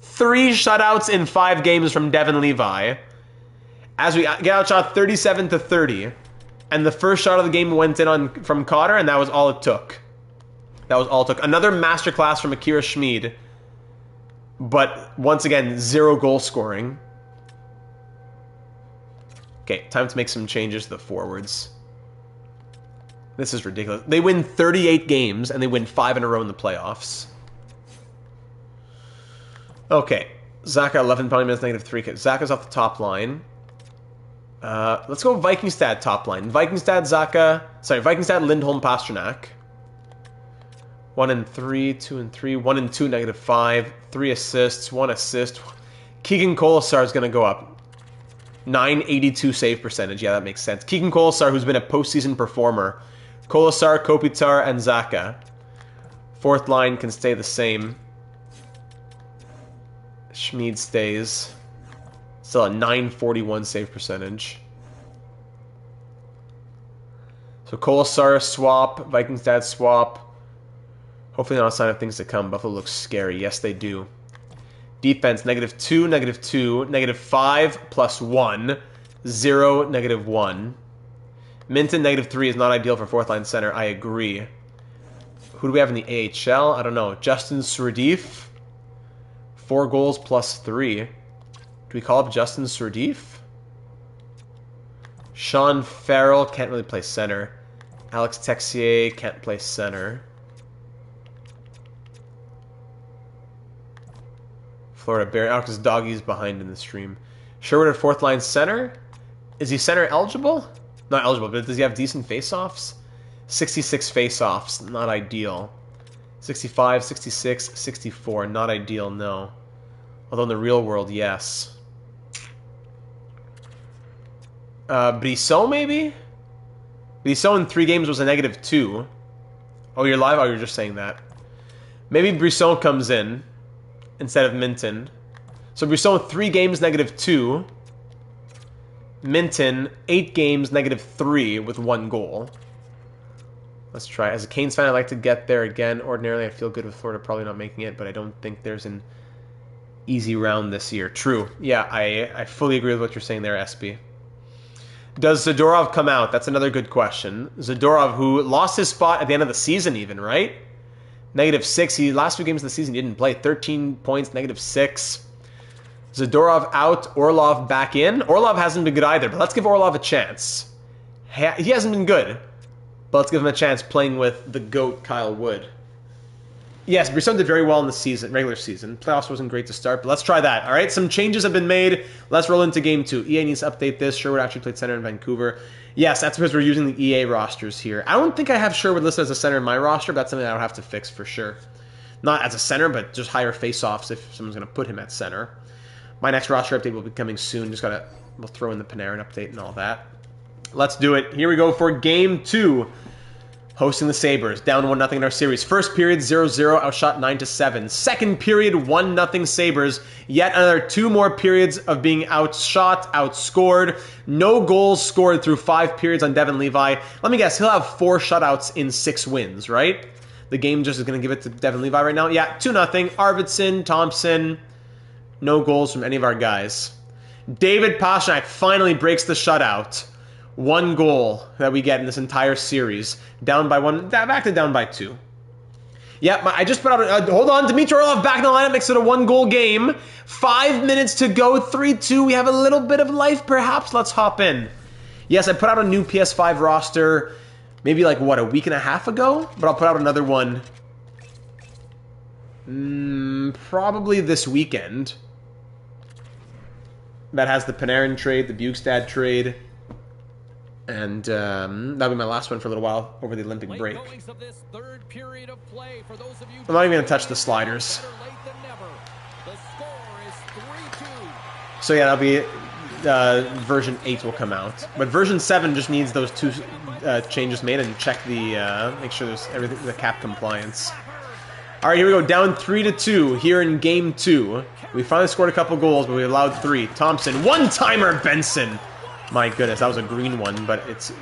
3 shutouts in 5 games from Devin Levi. As we get outshot 37-30. And the first shot of the game went in from Cotter, and that was all it took. That was all it took. Another masterclass from Akira Schmid. But once again, 0 goal scoring. Okay, time to make some changes to the forwards. This is ridiculous. They win 38 games, and they win 5 in a row in the playoffs. Okay, Zaka, 11 penalty minutes, -3. Zaka's off the top line. Let's go Vikingstad top line. Vikingstad, Lindholm, Pasternak. 1-3, 2-3, 1-2, -5, 3 assists, 1 assist. Keegan Kolesar is going to go up. 982 save percentage. Yeah, that makes sense. Keegan Kolesar, who's been a postseason performer. Kolesar, Kopitar, and Zaka. Fourth line can stay the same. Schmid stays. Still a 941 save percentage. So Kolasar swap, Vikings dad swap. Hopefully not a sign of things to come. Buffalo looks scary. Yes, they do. Defense, -2, -2, -5, +1, 0, -1. Minton, -3 is not ideal for fourth line center. I agree. Who do we have in the AHL? I don't know. Justin Surdif. 4 goals +3. Do we call up Justin Surdif? Sean Farrell can't really play center. Alex Texier can't play center. Florida Bear. Alex Doggy's behind in the stream. Sherwood at fourth line center. Is he center eligible? Not eligible, but does he have decent face-offs? 66 face-offs, not ideal. 65, 66, 64, not ideal, no. Although in the real world, yes. Brisson, maybe? Brisson in 3 games was a -2. Oh, you're live? Oh, you're just saying that. Maybe Brisson comes in instead of Minton. So Brisson 3 games, -2. Minton, 8 games, -3 with 1 goal. Let's try. As a Canes fan, I'd like to get there again. Ordinarily, I feel good with Florida probably not making it, but I don't think there's an easy round this year. True. Yeah, I fully agree with what you're saying there, SB. Does Zadorov come out? That's another good question. Zadorov, who lost his spot at the end of the season even, right? -6. He last 2 games of the season he didn't play. 13 points, -6. Zadorov out, Orlov back in. Orlov hasn't been good either, but let's give Orlov a chance. He hasn't been good, but let's give him a chance playing with the GOAT Kyle Wood. Yes, Brisson did very well in the season, regular season. Playoffs wasn't great to start, but let's try that. All right, some changes have been made. Let's roll into Game 2. EA needs to update this. Sherwood actually played center in Vancouver. Yes, that's because we're using the EA rosters here. I don't think I have Sherwood listed as a center in my roster, but that's something I would have to fix for sure. Not as a center, but just higher face-offs if someone's going to put him at center. My next roster update will be coming soon. We'll throw in the Panarin update and all that. Let's do it. Here we go for Game 2. Hosting the Sabres, down 1-0 in our series. First period, 0-0, outshot 9-7. Second period, 1-0 Sabres. Yet another 2 more periods of being outshot, outscored. No goals scored through 5 periods on Devin Levi. Let me guess, he'll have 4 shutouts in 6 wins, right? The game just is going to give it to Devin Levi right now. Yeah, 2-0. Arvidsson, Thompson. No goals from any of our guys. David Pastrnak finally breaks the shutout. 1 goal that we get in this entire series. Down by 1, back to down by 2. Yep, I just put out hold on, Dmitry Orlov back in the lineup, makes it a 1-goal game. 5 minutes to go, 3-2. We have a little bit of life, perhaps. Let's hop in. Yes, I put out a new PS5 roster maybe like, what, a week and a half ago? But I'll put out another one probably this weekend. That has the Panarin trade, the Bukestad trade. And that'll be my last one for a little while over the Olympic break. I'm not even going to touch the sliders. So yeah, that'll be version 8 will come out. But version 7 just needs those 2 changes made and check the make sure there's everything, the cap compliance. All right, here we go. Down 3-2 here in Game 2. We finally scored a couple goals, but we allowed 3. Thompson, one-timer, Benson. My goodness, that was a green one, but it's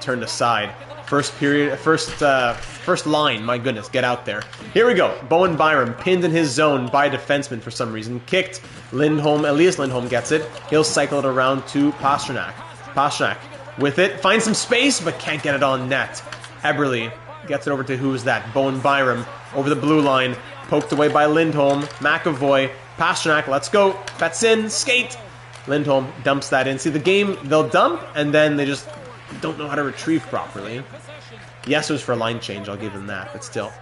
turned aside. First period, first line. My goodness, get out there. Here we go. Bowen Byram pinned in his zone by a defenseman for some reason. Kicked. Lindholm, Elias Lindholm gets it. He'll cycle it around to Pastrnak. Pastrnak with it, finds some space, but can't get it on net. Eberle gets it over to who's that? Bowen Byram over the blue line. Poked away by Lindholm. McAvoy. Pastrnak, let's go. That's in. Skate. Lindholm dumps that in. See, the game, they'll dump, and then they just don't know how to retrieve properly. Yes, it was for a line change. I'll give them that, but still.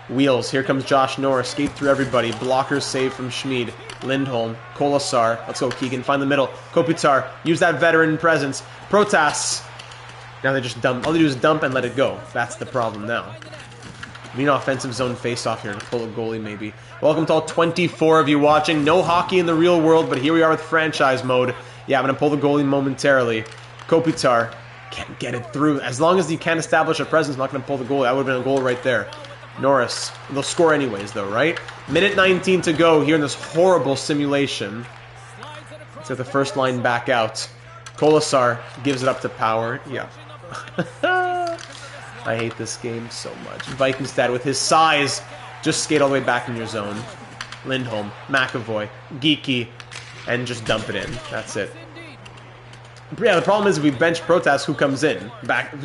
Wheels. Here comes Josh Norris. Skate through everybody. Blockers save from Schmid. Lindholm. Kolasar. Let's go, Keegan. Find the middle. Kopitar. Use that veteran presence. Protas. Now they just dump. All they do is dump and let it go. That's the problem now. We need an offensive zone face-off here to pull a goalie, maybe. Welcome to all 24 of you watching. No hockey in the real world, but here we are with franchise mode. Yeah, I'm going to pull the goalie momentarily. Kopitar can't get it through. As long as you can't establish a presence, I'm not going to pull the goalie. That would have been a goal right there. Norris. They'll score anyways, though, right? Minute 19 to go here in this horrible simulation. So the first line back out. Kolasar gives it up to Power. Yeah. I hate this game so much. Vikingstad with his size. Just skate all the way back in your zone. Lindholm, McAvoy, Geeky, and just dump it in. That's it. Yeah, the problem is if we bench Protas, who comes in?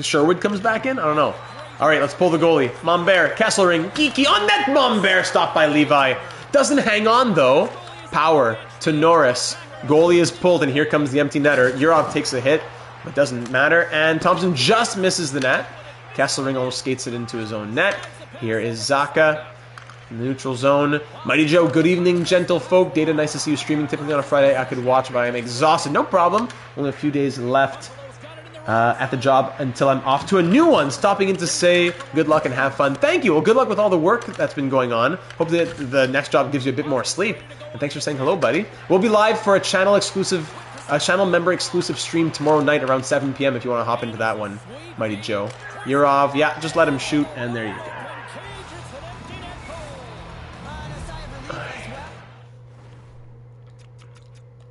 Sherwood comes back in? I don't know. All right, let's pull the goalie. Mombert, Kesselring, Geeky on net. Mombert stopped by Levi. Doesn't hang on, though. Power to Norris. Goalie is pulled, and here comes the empty netter. Yurov takes a hit, but doesn't matter. And Thompson just misses the net. Kesselring almost skates it into his own net. Here is Zaka in the neutral zone. Mighty Joe, good evening, gentle folk. Data, nice to see you streaming. Typically on a Friday, I could watch, but I am exhausted. No problem. Only a few days left at the job until I'm off to a new one. Stopping in to say good luck and have fun. Thank you. Well, good luck with all the work that's been going on. Hope that the next job gives you a bit more sleep. And thanks for saying hello, buddy. We'll be live for a channel member exclusive stream tomorrow night around 7 p.m. if you want to hop into that one, Mighty Joe. Yurov, yeah, just let him shoot, and there you go.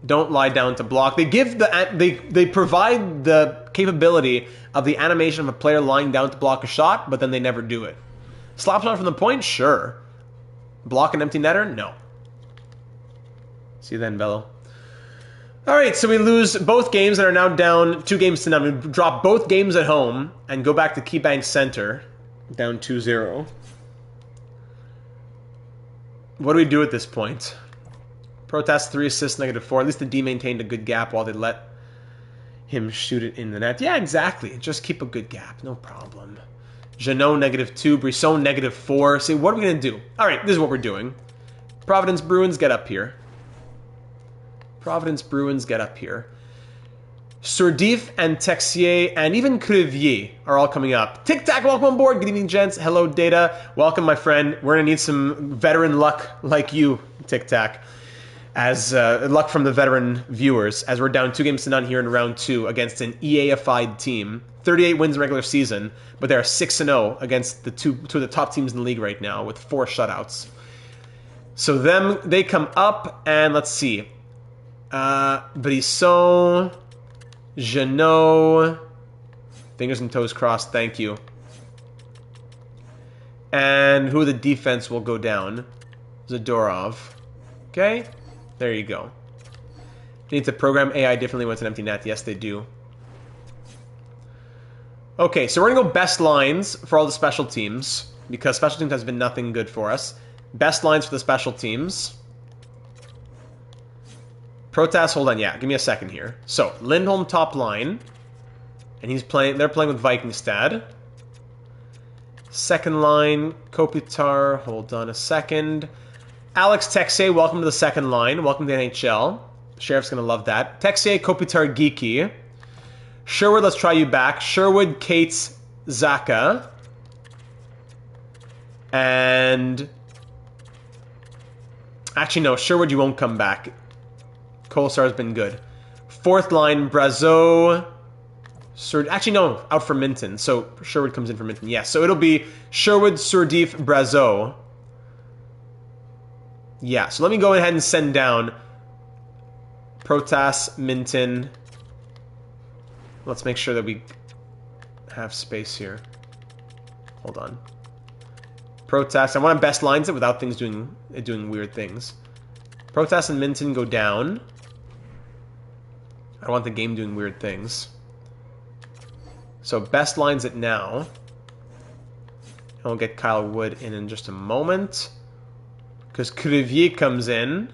Don't lie down to block. They give they provide the capability of the animation of a player lying down to block a shot, but then they never do it. Slap shot from the point, sure. Block an empty netter, no. See you then, Bello. All right, so we lose both games and are now down 2-0. We drop both games at home and go back to KeyBank Center, down 2-0. What do we do at this point? Protas 3 assists, -4. At least the D maintained a good gap while they let him shoot it in the net. Yeah, exactly. Just keep a good gap. No problem. Jeannot, -2. Brisson, -4. See, what are we going to do? All right, this is what we're doing. Providence Bruins, get up here. Providence Bruins, get up here. Surdif and Texier and even Crevier are all coming up. Tic Tac, welcome on board. Good evening, gents. Hello, Data. Welcome, my friend. We're going to need some veteran luck like you, Tic Tac. As luck from the veteran viewers, as we're down 2-0 here in round 2 against an EAFI'd team. 38 wins in regular season, but they're 6-0 against the two of the top teams in the league right now with 4 shutouts. So they come up, and let's see. Brisson, Jeannot, fingers and toes crossed, thank you. And who the defense will go down? Zadorov. Okay, there you go. They need to program AI differently when it's an empty net. Yes, they do. Okay, so we're going to go best lines for all the special teams, because special teams has been nothing good for us. Best lines for the special teams. Protas, hold on, yeah, give me a second here. So, Lindholm top line, and they're playing with Vikingstad. Second line, Kopitar, hold on a second. Alex Texier, welcome to the second line. Welcome to the NHL. Sheriff's going to love that. Texier, Kopitar, Geeky. Sherwood, let's try you back. Sherwood, Cates, Zaka. And... actually, no, Sherwood, you won't come back. Kolsar's been good. Fourth line, Brazeau. Actually, no, out for Minton. So Sherwood comes in for Minton. Yes, so it'll be Sherwood, Surdif, Brazeau. Yeah, so let me go ahead and send down Protas, Minton. Let's make sure that we have space here. Hold on. Protas. I want to best lines it without things doing weird things. Protas and Minton go down. I don't want the game doing weird things. So best lines it now. And we'll get Kyle Wood in just a moment. Because Crevier comes in.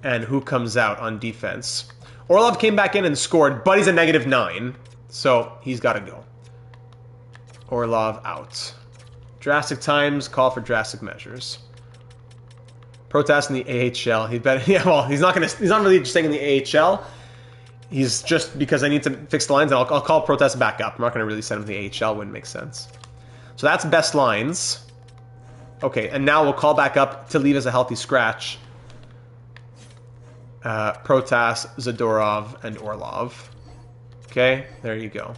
And who comes out on defense? Orlov came back in and scored, but he's a -9. So he's got to go. Orlov out. Drastic times call for drastic measures. Protas in the AHL. He better. Yeah, well, he's not really just staying in the AHL. He's just because I need to fix the lines, and I'll call Protas back up. I'm not going to really send him to the AHL. Wouldn't make sense. So that's best lines. Okay, and now we'll call back up to leave as a healthy scratch. Protas, Zadorov, and Orlov. Okay, there you go.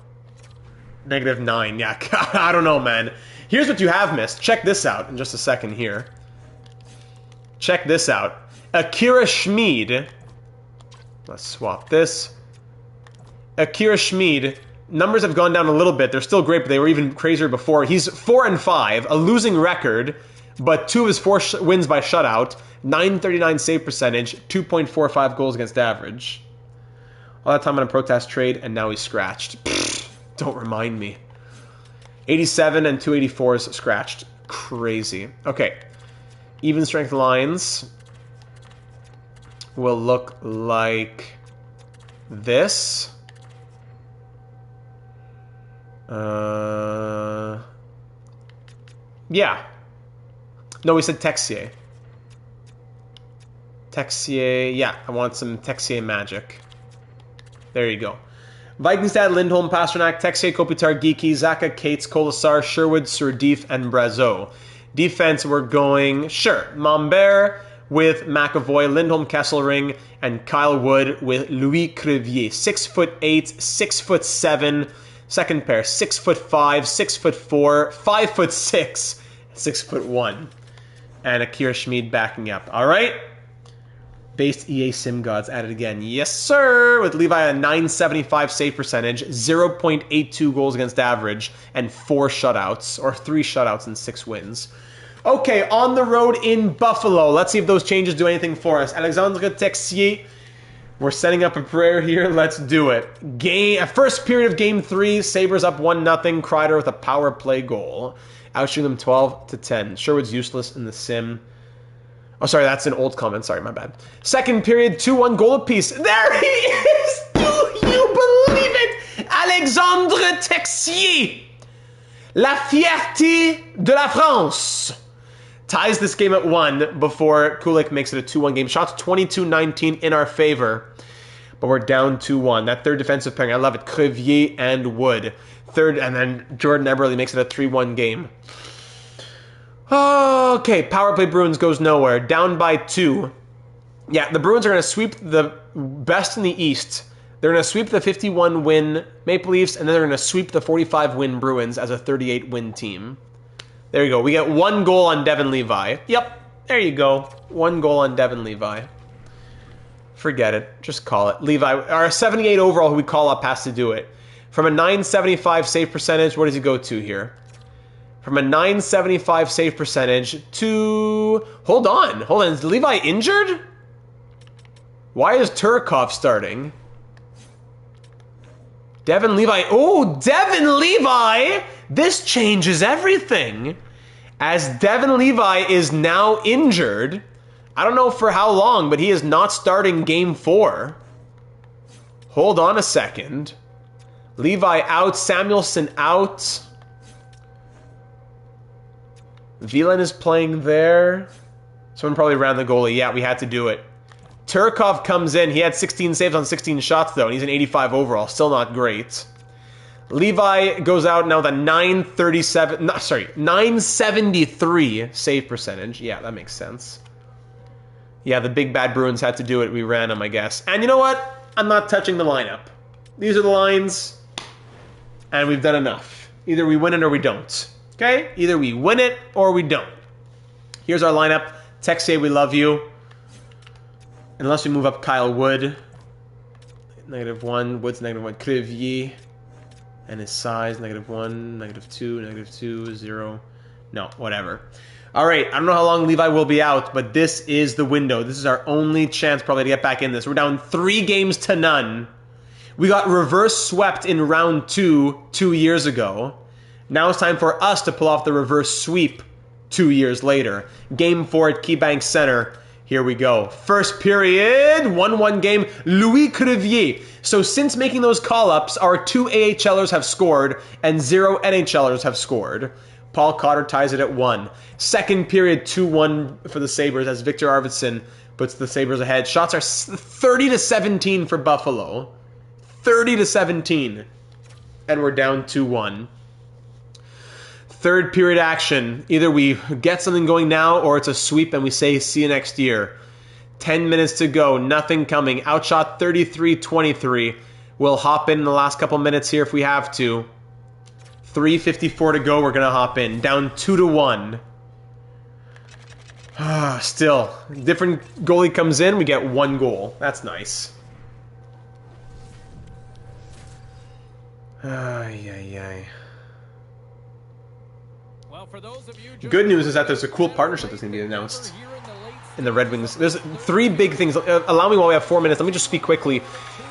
-9. Yeah, I don't know, man. Here's what you have missed. Check this out in just a second here. Check this out. Akira Schmid. Let's swap this. Akira Schmid. Numbers have gone down a little bit. They're still great, but they were even crazier before. He's 4-5, a losing record, but 2 of his 4 wins by shutout, 939 save percentage, 2.45 goals against average. All that time on a protest trade, and now he's scratched. Pfft, don't remind me. 87 and 284s scratched. Crazy. Okay. Even strength lines will look like this. Yeah. No, we said Texier. Texier, yeah, I want some Texier magic. There you go. Vikingstad, Lindholm, Pasternak, Texier, Kopitar, Geeky, Zaka, Cates, Kolasar, Sherwood, Surdif, and Brazeau. Defense, we're going, sure, Mombert with McAvoy, Lindholm, Kesselring, and Kyle Wood with Louis Crevier. 6'8", 6'7", second pair, 6'5", 6'4", 5'6", 6'1", and Akira Schmid backing up. All right. Based EA Sim Gods added again. Yes, sir! With Levi a 975 save percentage, 0.82 goals against average, and 4 shutouts, or 3 shutouts and 6 wins. Okay, on the road in Buffalo. Let's see if those changes do anything for us. Alexandre Texier. We're setting up a prayer here. Let's do it. First period of Game 3. Sabres up 1-0. Kreider with a power play goal. Outshooting them 12-10. Sherwood's useless in the sim. Oh, sorry, that's an old comment. Sorry, my bad. Second period, 2-1 goal apiece. There he is! Do you believe it? Alexandre Texier. La fierté de la France. Ties this game at 1 before Kulik makes it a 2-1 game. Shots 22-19 in our favor. But we're down 2-1. That third defensive pairing, I love it. Crevier and Wood. Third, and then Jordan Eberle makes it a 3-1 game. Okay, power play Bruins goes nowhere. Down by 2. Yeah, the Bruins are going to sweep the best in the East. They're going to sweep the 51-win Maple Leafs, and then they're going to sweep the 45-win Bruins as a 38-win team. There you go. We get 1 goal on Devin Levi. Yep, there you go. 1 goal on Devin Levi. Forget it. Just call it. Levi, our 78 overall who we call up has to do it. From a 975 save percentage, what does he go to here? From a 975 save percentage to... Hold on. Is Levi injured? Why is Turkov starting? Devin Levi. Oh, Devin Levi! This changes everything. As Devin Levi is now injured. I don't know for how long, but he is not starting Game 4. Hold on a second. Levi out. Samuelson out. Wieland is playing there. Someone probably ran the goalie. Yeah, we had to do it. Turkov comes in. He had 16 saves on 16 shots, though, and he's an 85 overall. Still not great. Levi goes out now with a 973 save percentage. Yeah, that makes sense. Yeah, the big bad Bruins had to do it. We ran them, I guess. And you know what? I'm not touching the lineup. These are the lines, and we've done enough. Either we win it or we don't. Okay? Either we win it or we don't. Here's our lineup. Texier, we love you. Unless we move up Kyle Wood. -1. Wood's -1. Crevier. And his size, -1, -2, -2, 0. No, whatever. All right, I don't know how long Levi will be out, but this is the window. This is our only chance probably to get back in this. We're down 3-0. We got reverse swept in round 2 years ago. Now it's time for us to pull off the reverse sweep 2 years later. Game 4 at KeyBank Center. Here we go. First period, 1-1 game, Louis Crevier. So since making those call-ups, our 2 AHLers have scored and 0 NHLers have scored. Paul Cotter ties it at 1. Second period, 2-1 for the Sabres as Victor Arvidsson puts the Sabres ahead. Shots are 30-17 for Buffalo. 30-17. And we're down 2-1. Third period action. Either we get something going now or it's a sweep and we say see you next year. 10 minutes to go. Nothing coming. Outshot 33-23. We'll hop in the last couple minutes here if we have to. 3:54 to go. We're going to hop in. Down 2-1. Still, different goalie comes in, we get 1 goal. That's nice. Ay. Well, for those of you just Good news is that there's a cool partnership that's going to be announced in the Red Wings. There's 3 big things. Allow me while we have 4 minutes. Let me just speak quickly.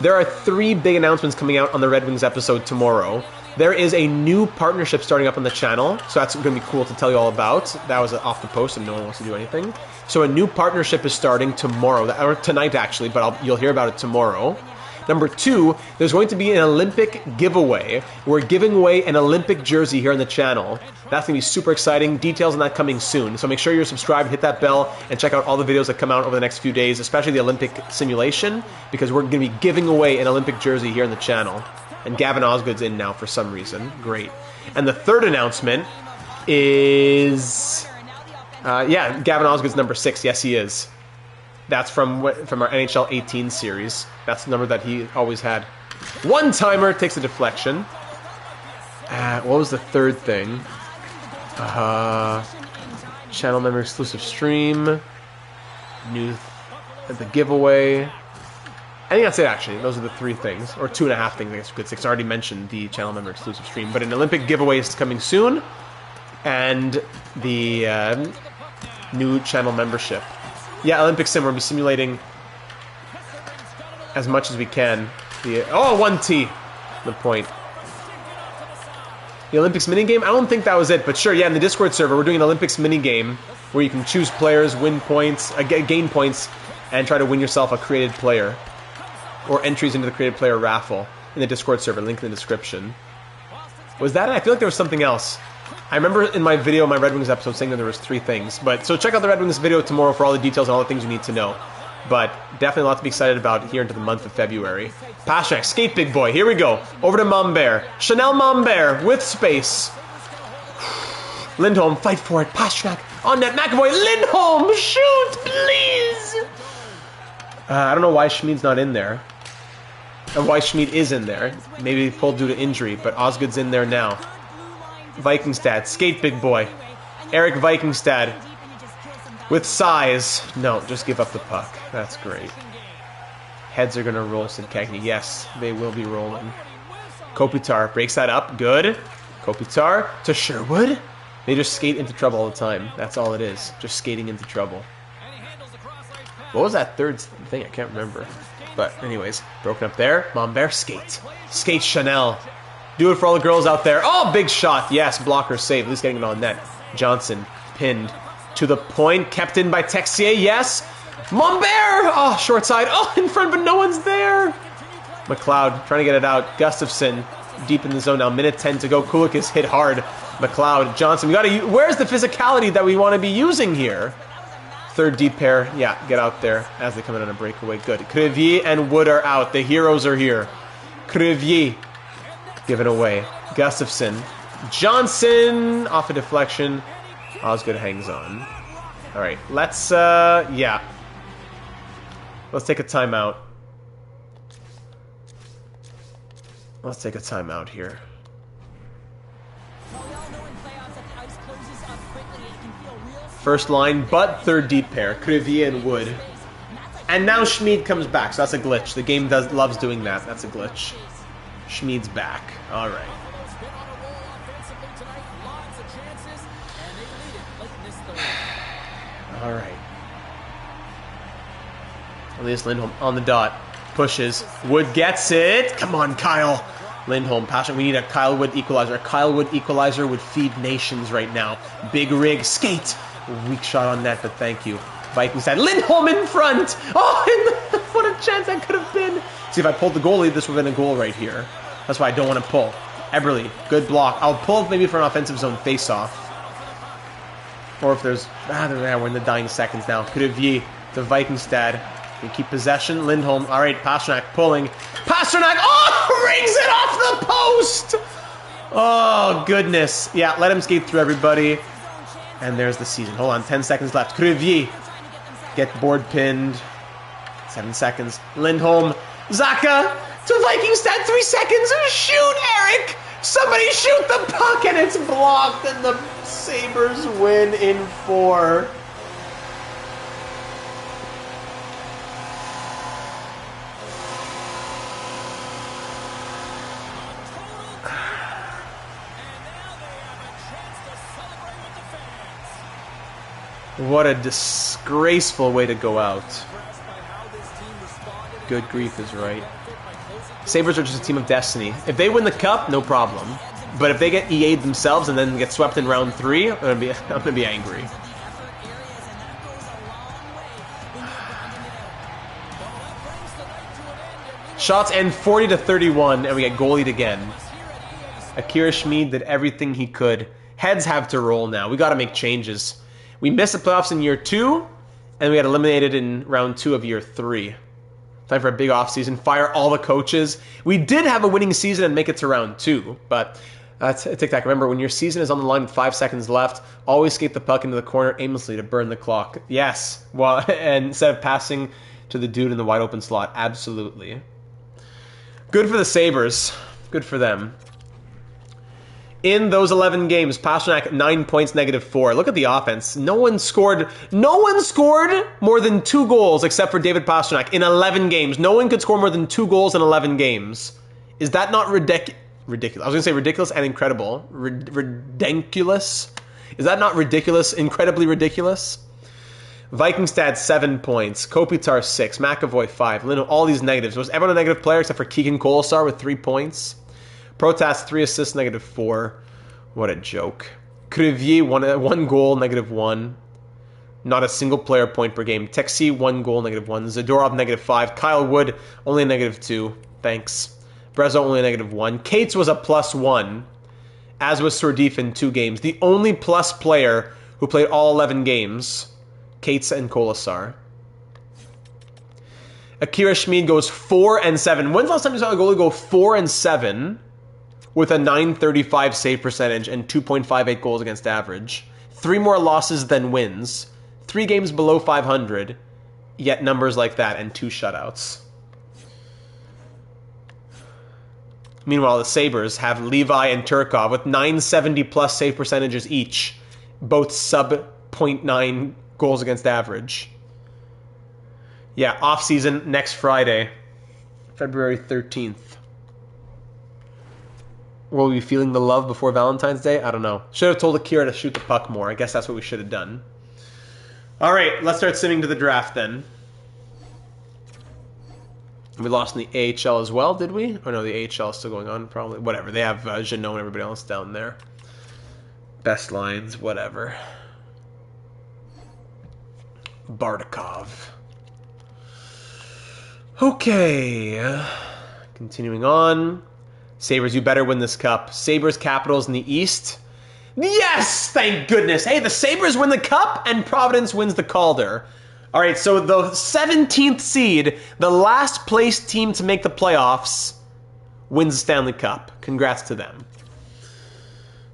There are 3 big announcements coming out on the Red Wings episode tomorrow. There is a new partnership starting up on the channel, so that's going to be cool to tell you all about. That was off the post and no one wants to do anything. So a new partnership is starting tomorrow, or tonight actually, but you'll hear about it tomorrow. Number 2, there's going to be an Olympic giveaway. We're giving away an Olympic jersey here on the channel. That's going to be super exciting. Details on that coming soon. So make sure you're subscribed, hit that bell, and check out all the videos that come out over the next few days, especially the Olympic simulation, because we're going to be giving away an Olympic jersey here on the channel. And Gavin Osgood's in now for some reason. Great. And the 3rd announcement is... Gavin Osgood's number 6. Yes, he is. That's from our NHL 18 series. That's the number that he always had. One-timer takes a deflection. What was the 3rd thing? Channel member exclusive stream. The giveaway. I think that's it, actually. Those are the 3 things. Or 2.5 things, I guess you could say. 'Cause I already mentioned the channel member exclusive stream. But an Olympic giveaway is coming soon. And the new channel membership. Yeah, Olympic Sim, we'll be simulating as much as we can. 1T! The point. The Olympics minigame? I don't think that was it, but sure, yeah, in the Discord server, we're doing an Olympics minigame where you can choose players, win points, gain points, and try to win yourself a created player. Or entries into the created player raffle in the Discord server, link in the description. Was that it? I feel like there was something else. I remember in my video, my Red Wings episode, saying that there was 3 things. But so check out the Red Wings video tomorrow for all the details and all the things you need to know. But definitely a lot to be excited about here into the month of February. Pastrnak, skate big boy. Here we go. Over to Mombert. Chanel Mombert with space. Lindholm, fight for it. Pastrnak on net. McAvoy. Lindholm, shoot, please. I don't know why Schmid's not in there. And why Schmid is in there. Maybe pulled due to injury, but Osgood's in there now. Vikingstad, skate big boy. Eric Vikingstad with size. No, just give up the puck. That's great. Heads are going to roll, said Cagney. Yes, they will be rolling. Kopitar breaks that up. Good. Kopitar to Sherwood. They just skate into trouble all the time. That's all it is. Just skating into trouble. What was that 3rd thing? I can't remember. But anyways, broken up there. Mombert, skate. Skate Chanel. Do it for all the girls out there. Oh, big shot. Yes, blocker save. At least getting it on net. Johnson pinned to the point. Kept in by Texier. Yes. Mombert. Oh, short side. Oh, in front, but no one's there. McLeod trying to get it out. Gustafson deep in the zone now. Minute 10 to go. Kulik is hit hard. McLeod. Johnson. We got to. Where's the physicality that we want to be using here? 3rd deep pair. Yeah, get out there as they come in on a breakaway. Good. Crevier and Wood are out. The heroes are here. Crevier. Given away. Gustafson. Johnson off a deflection. Osgood hangs on. Alright, let's Let's take a timeout. Let's take a timeout here. First line, but 3rd deep pair. Crevier and Wood. And now Schmid comes back, so that's a glitch. The game loves doing that. That's a glitch. Schmid's back. All right. All right. Elias Lindholm on the dot. Pushes. Wood gets it. Come on, Kyle. Lindholm, passion. We need a Kyle Wood equalizer. A Kyle Wood equalizer would feed nations right now. Big rig. Skate. Weak shot on net, but thank you. Vikings side. Lindholm in front. Oh, what a chance that could have been. See, if I pulled the goalie, this would have been a goal right here. That's why I don't want to pull. Eberle, good block. I'll pull maybe for an offensive zone face-off. Or if there's... we're in the dying seconds now. Crevier to Vikingstad. We keep possession. Lindholm. All right, Pastrnak pulling. Pastrnak! Oh! Rings it off the post! Oh, goodness. Yeah, let him skate through everybody. And there's the season. Hold on, 10 seconds left. Crevier. Get board pinned. 7 seconds. Lindholm. Zaka to Vikingstad. 3 seconds. Shoot, Eric! Somebody shoot the puck, and it's blocked, and the Sabres win in 4. What a disgraceful way to go out. Good grief is right. Sabres are just a team of destiny. If they win the cup, no problem. But if they get EA'd themselves and then get swept in round 3, I'm gonna be angry. Shots end 40-31, and we get goalied again. Akira Schmid did everything he could. Heads have to roll now. We got to make changes. We missed the playoffs in year 2, and we got eliminated in round 2 of year 3. Time for a big offseason. Fire all the coaches. We did have a winning season and make it to round 2, but that's a tic-tac. Remember, when your season is on the line with 5 seconds left, always skate the puck into the corner aimlessly to burn the clock. Yes, well, and instead of passing to the dude in the wide open slot. Absolutely. Good for the Sabres. Good for them. In those 11 games, Pastrnak 9 points, -4. Look at the offense. No one scored more than 2 goals except for David Pastrnak in 11 games. No one could score more than 2 goals in 11 games. Is that not ridiculous? I was going to say ridiculous and incredible. Ridiculous? Is that not ridiculous? Incredibly ridiculous? Vikingstad 7 points. Kopitar 6. McAvoy 5. Lino, all these negatives. Was everyone a negative player except for Keegan Kolesar with 3 points? Protas 3 assists, -4. What a joke. Crevier 1 goal, -1. Not a single player point per game. Texi 1 goal, -1. Zadorov -5. Kyle Wood only a -2. Thanks. Brezzo only a -1. Cates was a +1, as was Sordif in 2 games. The only plus player who played all 11 games, Cates and Kolesar. Akira Schmid goes 4-7. When's the last time you saw a goalie go 4-7 with a .935 save percentage and 2.58 goals against average? 3 more losses than wins. 3 games below 500, yet numbers like that and 2 shutouts. Meanwhile, the Sabres have Levi and Turkov with .970+ save percentages each, both sub .9 goals against average. Yeah, off-season next Friday, February 13th. Will we be feeling the love before Valentine's Day? I don't know. Should have told Akira to shoot the puck more. I guess that's what we should have done. All right, let's start simming to the draft then. We lost in the AHL as well, did we? Or no, the AHL is still going on, probably. Whatever, they have Jeannot and everybody else down there. Best lines, whatever. Bardakov. Okay. Continuing on. Sabres, you better win this cup. Sabres, Capitals in the East. Yes! Thank goodness. Hey, the Sabres win the cup and Providence wins the Calder. All right, so the 17th seed, the last place team to make the playoffs, wins the Stanley Cup. Congrats to them.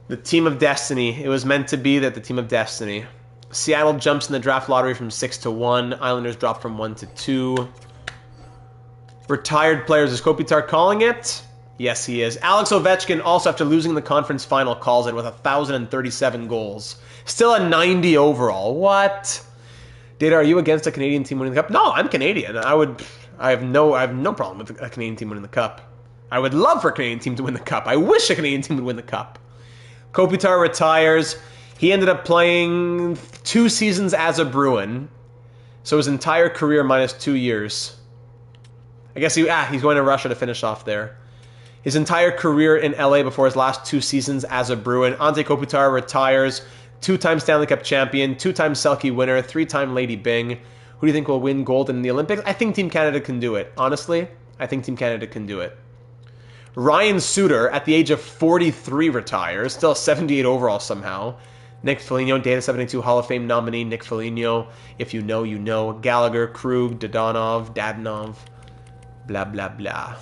The team of destiny. It was meant to be that the team of destiny. Seattle jumps in the draft lottery from 6-1. Islanders drop from 1-2. Retired players. Is Kopitar calling it? Yes, he is. Alex Ovechkin, also after losing the conference final, calls it with 1,037 goals. Still a 90 overall. What? Data, are you against a Canadian team winning the cup? No, I'm Canadian. I have no problem with a Canadian team winning the cup. I would love for a Canadian team to win the cup. I wish a Canadian team would win the cup. Kopitar retires. He ended up playing 2 seasons as a Bruin. So his entire career minus 2 years. I guess he's going to Russia to finish off there. His entire career in LA before his last 2 seasons as a Bruin. Ante Kopitar retires. 2-time Stanley Cup champion, 2-time Selke winner, 3-time Lady Byng. Who do you think will win gold in the Olympics? I think Team Canada can do it. Honestly, I think Team Canada can do it. Ryan Suter, at the age of 43, retires. Still 78 overall somehow. Nick Foligno, Data 72 Hall of Fame nominee. Nick Foligno, if you know, you know. Gallagher, Krug, Dadonov. Blah, blah, blah.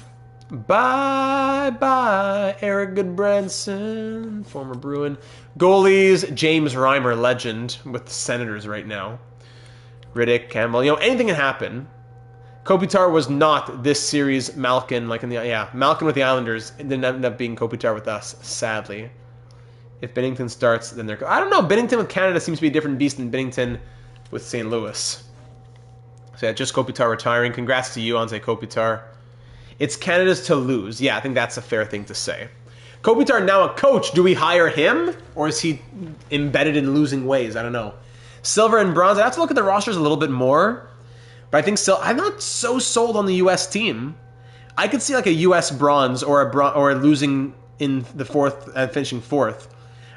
Bye-bye, Eric Goodbranson, former Bruin. Goalies, James Reimer, legend, with the Senators right now. Riddick, Campbell, anything can happen. Kopitar was not this series Malkin, Malkin with the Islanders. It didn't end up being Kopitar with us, sadly. If Binnington starts, then they're... I don't know, Binnington with Canada seems to be a different beast than Binnington with St. Louis. So yeah, just Kopitar retiring. Congrats to you, Anze Kopitar. It's Canada's to lose. Yeah, I think that's a fair thing to say. Kopitar now a coach. Do we hire him? Or is he embedded in losing ways? I don't know. Silver and bronze, I have to look at the rosters a little bit more. But I think still, I'm not so sold on the U.S. team. I could see like a U.S. bronze or losing in the fourth and finishing fourth.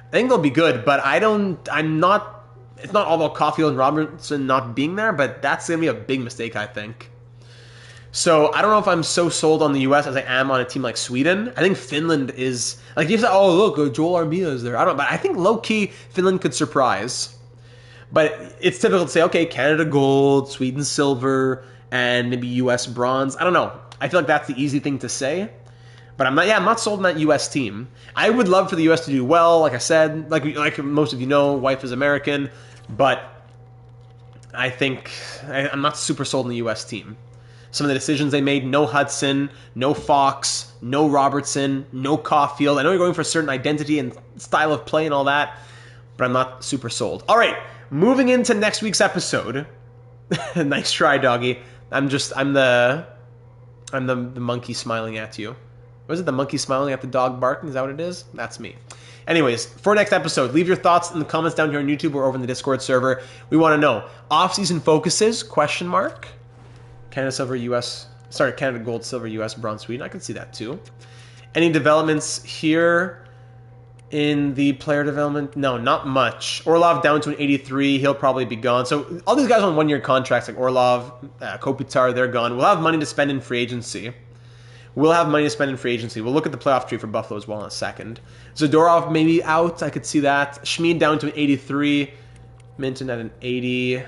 I think they'll be good, but I'm not. It's not all about Caulfield and Robertson not being there, but that's gonna be a big mistake, I think. So I don't know if I'm so sold on the U.S. as I am on a team like Sweden. I think Finland is like you say, oh look, Joel Armia is there. I don't, but I think low key Finland could surprise. But it's typical to say, okay, Canada gold, Sweden silver, and maybe U.S. bronze. I don't know. I feel like that's the easy thing to say. But I'm not sold on that U.S. team. I would love for the U.S. to do well, like I said, like most of you know, wife is American, but I think I'm not super sold on the U.S. team. Some of the decisions they made, no Hudson, no Fox, no Robertson, no Caulfield. I know you're going for a certain identity and style of play and all that, but I'm not super sold. All right, moving into next week's episode. Nice try, doggy. I'm the monkey smiling at you. Was it the monkey smiling at the dog barking? Is that what it is? That's me. Anyways, for next episode, leave your thoughts in the comments down here on YouTube or over in the Discord server. We want to know off-season focuses? ? Canada silver, US. Sorry, Canada gold, silver, US, bronze, Sweden. I can see that too. Any developments here in the player development? No, not much. Orlov down to an 83. He'll probably be gone. So all these guys on one-year contracts, like Orlov, Kopitar, they're gone. We'll have money to spend in free agency. We'll look at the playoff tree for Buffalo as well in a second. Zadorov maybe out. I could see that. Schmid down to an 83. Minton at an 80.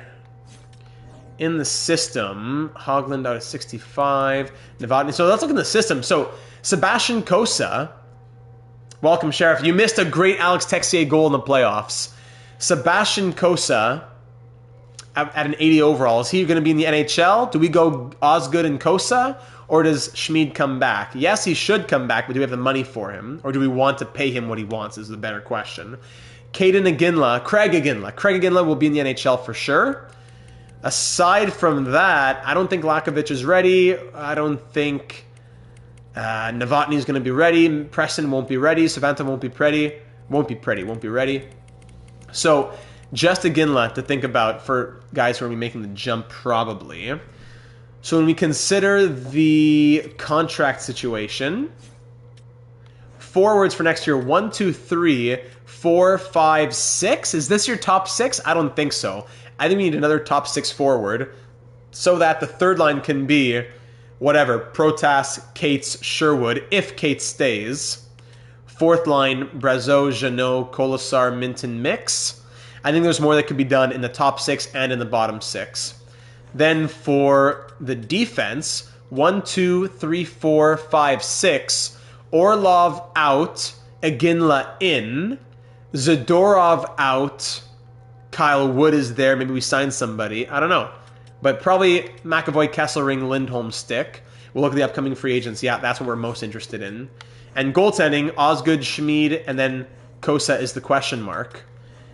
In the system, Hogland out of 65. Novotny. So let's look in the system. So Sebastian Kosa. Welcome, Sheriff. You missed a great Alex Texier goal in the playoffs. Sebastian Kosa at an 80 overall. Is he going to be in the NHL? Do we go Osgood and Kosa? Or does Schmid come back? Yes, he should come back, but do we have the money for him? Or do we want to pay him what he wants is the better question. Craig Iginla will be in the NHL for sure. Aside from that, I don't think Lakovic is ready. I don't think Novotny is going to be ready. Preston won't be ready. Savanta won't be ready. So just Iginla to think about for guys who are going to be making the jump probably. So when we consider the contract situation, forwards for next year, 1, 2, 3, 4, 5, 6. Is this your top 6? I don't think so. I think we need another top 6 forward so that the third line can be whatever, Protas, Cates, Sherwood, if Cates stays. Fourth line, Brazeau, Jeannot, Colasar, Minton mix. I think there's more that could be done in the top 6 and in the bottom 6. Then for the defense, 1, 2, 3, 4, 5, 6. Orlov out, Iginla in, Zadorov out, Kyle Wood is there. Maybe we sign somebody. I don't know. But probably McAvoy, Kesselring, Lindholm stick. We'll look at the upcoming free agents. Yeah, that's what we're most interested in. And goaltending, Osgood, Schmid, and then Kosa is the question mark.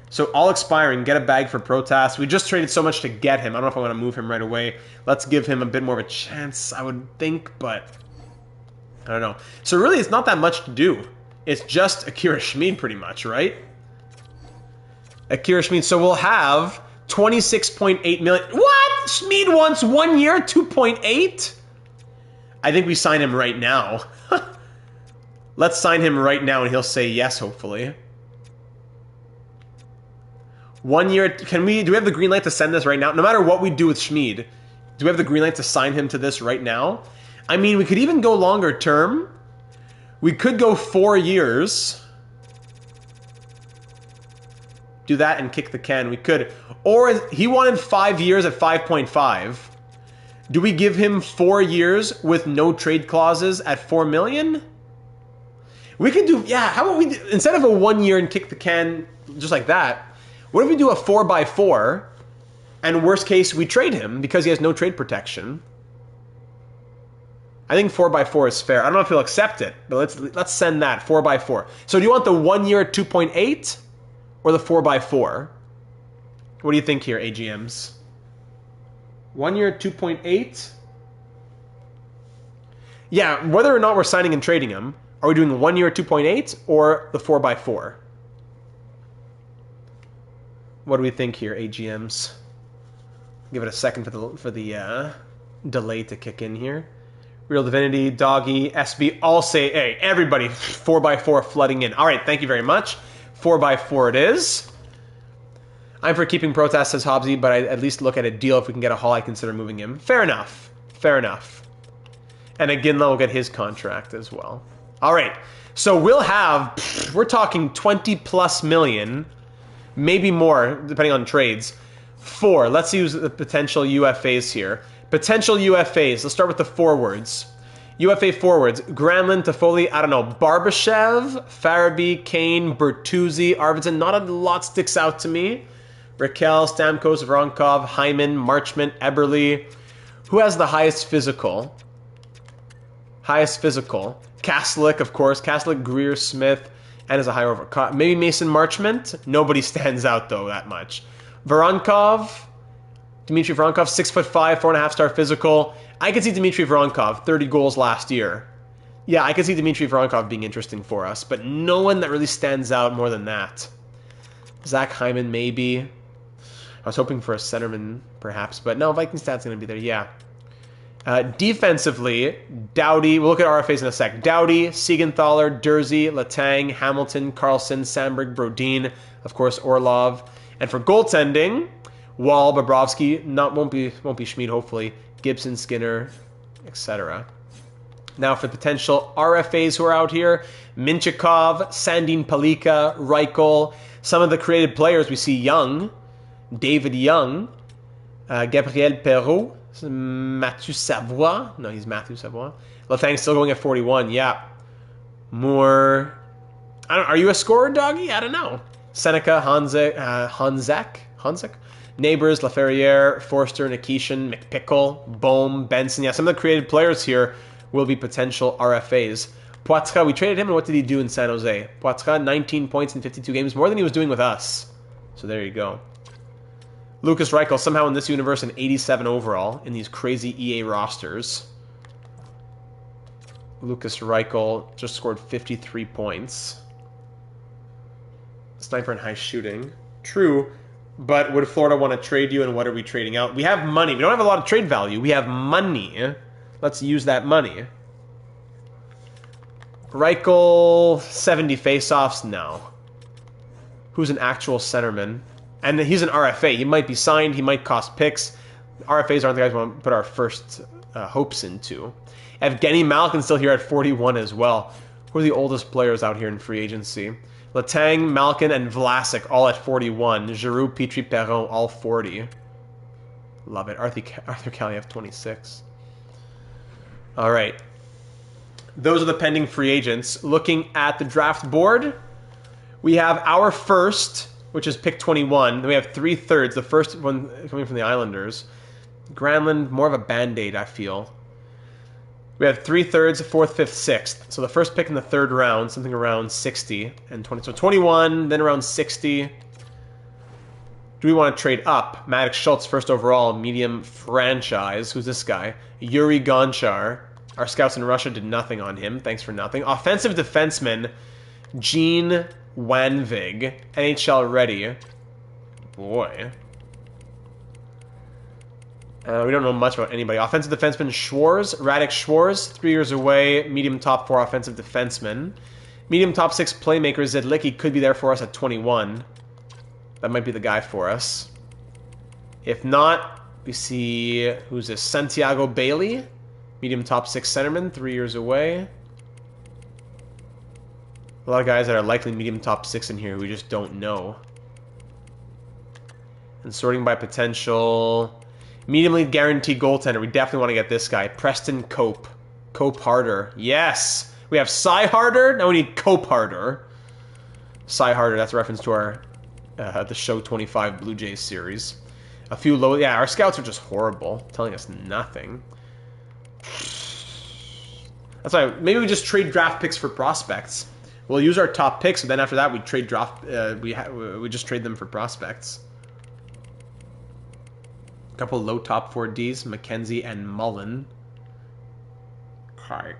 So all expiring, get a bag for Protas. We just traded so much to get him. I don't know if I want to move him right away. Let's give him a bit more of a chance, I would think, but I don't know. So really, it's not that much to do. It's just Akira Schmid pretty much, right? Akira Schmid. So we'll have 26.8 million. What? Schmid wants 1 year, 2.8? I think we sign him right now. Let's sign him right now and he'll say yes, hopefully. 1 year. Do we have the green light to send this right now? No matter what we do with Schmid, do we have the green light to sign him to this right now? I mean, we could even go longer term. We could go 4 years. Do that and kick the can. We could. Or he wanted 5 years at 5.5. Do we give him 4 years with no trade clauses at 4 million? We could do, yeah, how about we, instead of a 1 year and kick the can just like that, what if we do a 4x4 and worst case we trade him because he has no trade protection? I think 4x4 is fair. I don't know if he'll accept it, but let's send that 4x4. So do you want the 1 year at 2.8 or the 4x4? What do you think here, AGMs? 1 year at 2.8? Yeah, whether or not we're signing and trading him, are we doing 1 year at 2.8 or the 4x4? What do we think here, AGMs? Give it a second for the delay to kick in here. Real Divinity, Doggy, SB, all say, hey, everybody, 4x4 flooding in. All right, thank you very much. 4x4 it is. I'm for keeping Protest, says Hobbsy, but I'd at least look at a deal. If we can get a haul, I'd consider moving him. Fair enough. Fair enough. And Aginla will get his contract as well. All right, so we'll have, we're talking 20 plus million, maybe more, depending on trades, for, let's use the potential UFAs here. Potential UFAs, let's start with the forwards. UFA forwards, Granlund, Toffoli, I don't know, Barbashev, Farabee, Kane, Bertuzzi, Arvidsson, not a lot sticks out to me. Raquel, Stamkos, Voronkov, Hyman, Marchment, Eberle. Who has the highest physical? Highest physical. Kaslik, of course. Kaslik, Greer, Smith, and is a high over. Maybe Mason Marchment. Nobody stands out, though, that much. Voronkov. Dmitry Voronkov, 6'5", 4.5-star physical. I could see Dmitry Voronkov, 30 goals last year. Yeah, I could see Dmitry Voronkov being interesting for us, but no one that really stands out more than that. Zach Hyman, maybe. I was hoping for a centerman, perhaps, but no, Viking stats going to be there, yeah. Defensively, Doughty, we'll look at RFAs in a sec. Doughty, Siegenthaler, Dursey, Letang, Hamilton, Carlson, Sandberg, Brodin, of course, Orlov. And for goaltending, Wall, Bobrovsky, won't be Schmid, hopefully, Gibson, Skinner, etc. Now for potential RFAs who are out here, Minchikov, Sandin Palika, Reichel, some of the created players we see Young, David Young, Gabriel Perrault, Mathieu Savoie. No, he's Mathieu Savoie. Letang's still going at 41. Yeah. More. Are you a scorer, Doggy? I don't know. Seneca, Hanzek, Neighbors, Laferriere, Forster, Nikishin, McPickle, Bohm, Benson. Yeah, some of the created players here will be potential RFAs. Poitras, we traded him, and what did he do in San Jose? Poitras, 19 points in 52 games, more than he was doing with us. So there you go. Lucas Reichel, somehow in this universe, an 87 overall in these crazy EA rosters. Lucas Reichel just scored 53 points. Sniper and high shooting. True, but would Florida want to trade you, and what are we trading out? We have money. We don't have a lot of trade value. We have money. Let's use that money. Reichel, 70 face-offs? No. Who's an actual centerman? And he's an RFA. He might be signed. He might cost picks. RFAs aren't the guys we want to put our first hopes into. Evgeny Malkin still here at 41 as well. Who are the oldest players out here in free agency? Letang, Malkin, and Vlasic all at 41. Giroux, Petrie, Perron, all 40. Love it. Arthur Kaliev, 26. All right. Those are the pending free agents. Looking at the draft board, we have our first, which is pick 21. Then we have 3/3. The first one coming from the Islanders. Granlund, more of a band-aid, I feel. We have 3/3, 4th, 5th, 6th. So the first pick in the 3rd round, something around 60 and 20. So 21, then around 60. Do we want to trade up? Maddox Schultz, first overall, medium franchise. Who's this guy? Yuri Gonchar. Our scouts in Russia did nothing on him. Thanks for nothing. Offensive defenseman, Gene Wanvig. NHL ready. Boy. We don't know much about anybody. Offensive defenseman Schwarz, Radek Schwarz, 3 years away, medium top 4 offensive defenseman. Medium top 6 playmaker Zedlicki could be there for us at 21. That might be the guy for us. If not, we see, who's this? Santiago Bailey, medium top 6 centerman, 3 years away. A lot of guys that are likely medium top 6 in here who we just don't know. And sorting by potential... Mediumly guaranteed goaltender. We definitely want to get this guy. Preston Cope. Cope Harder. Yes! We have Cy Harder. Now we need Cope Harder. Cy Harder. That's a reference to our the Show 25 Blue Jays series. A few low... Yeah, our scouts are just horrible. Telling us nothing. That's why maybe we just trade draft picks for prospects. We'll use our top picks, and then after that we trade draft... we just trade them for prospects. A couple low top 4Ds, McKenzie and Mullen. Okay.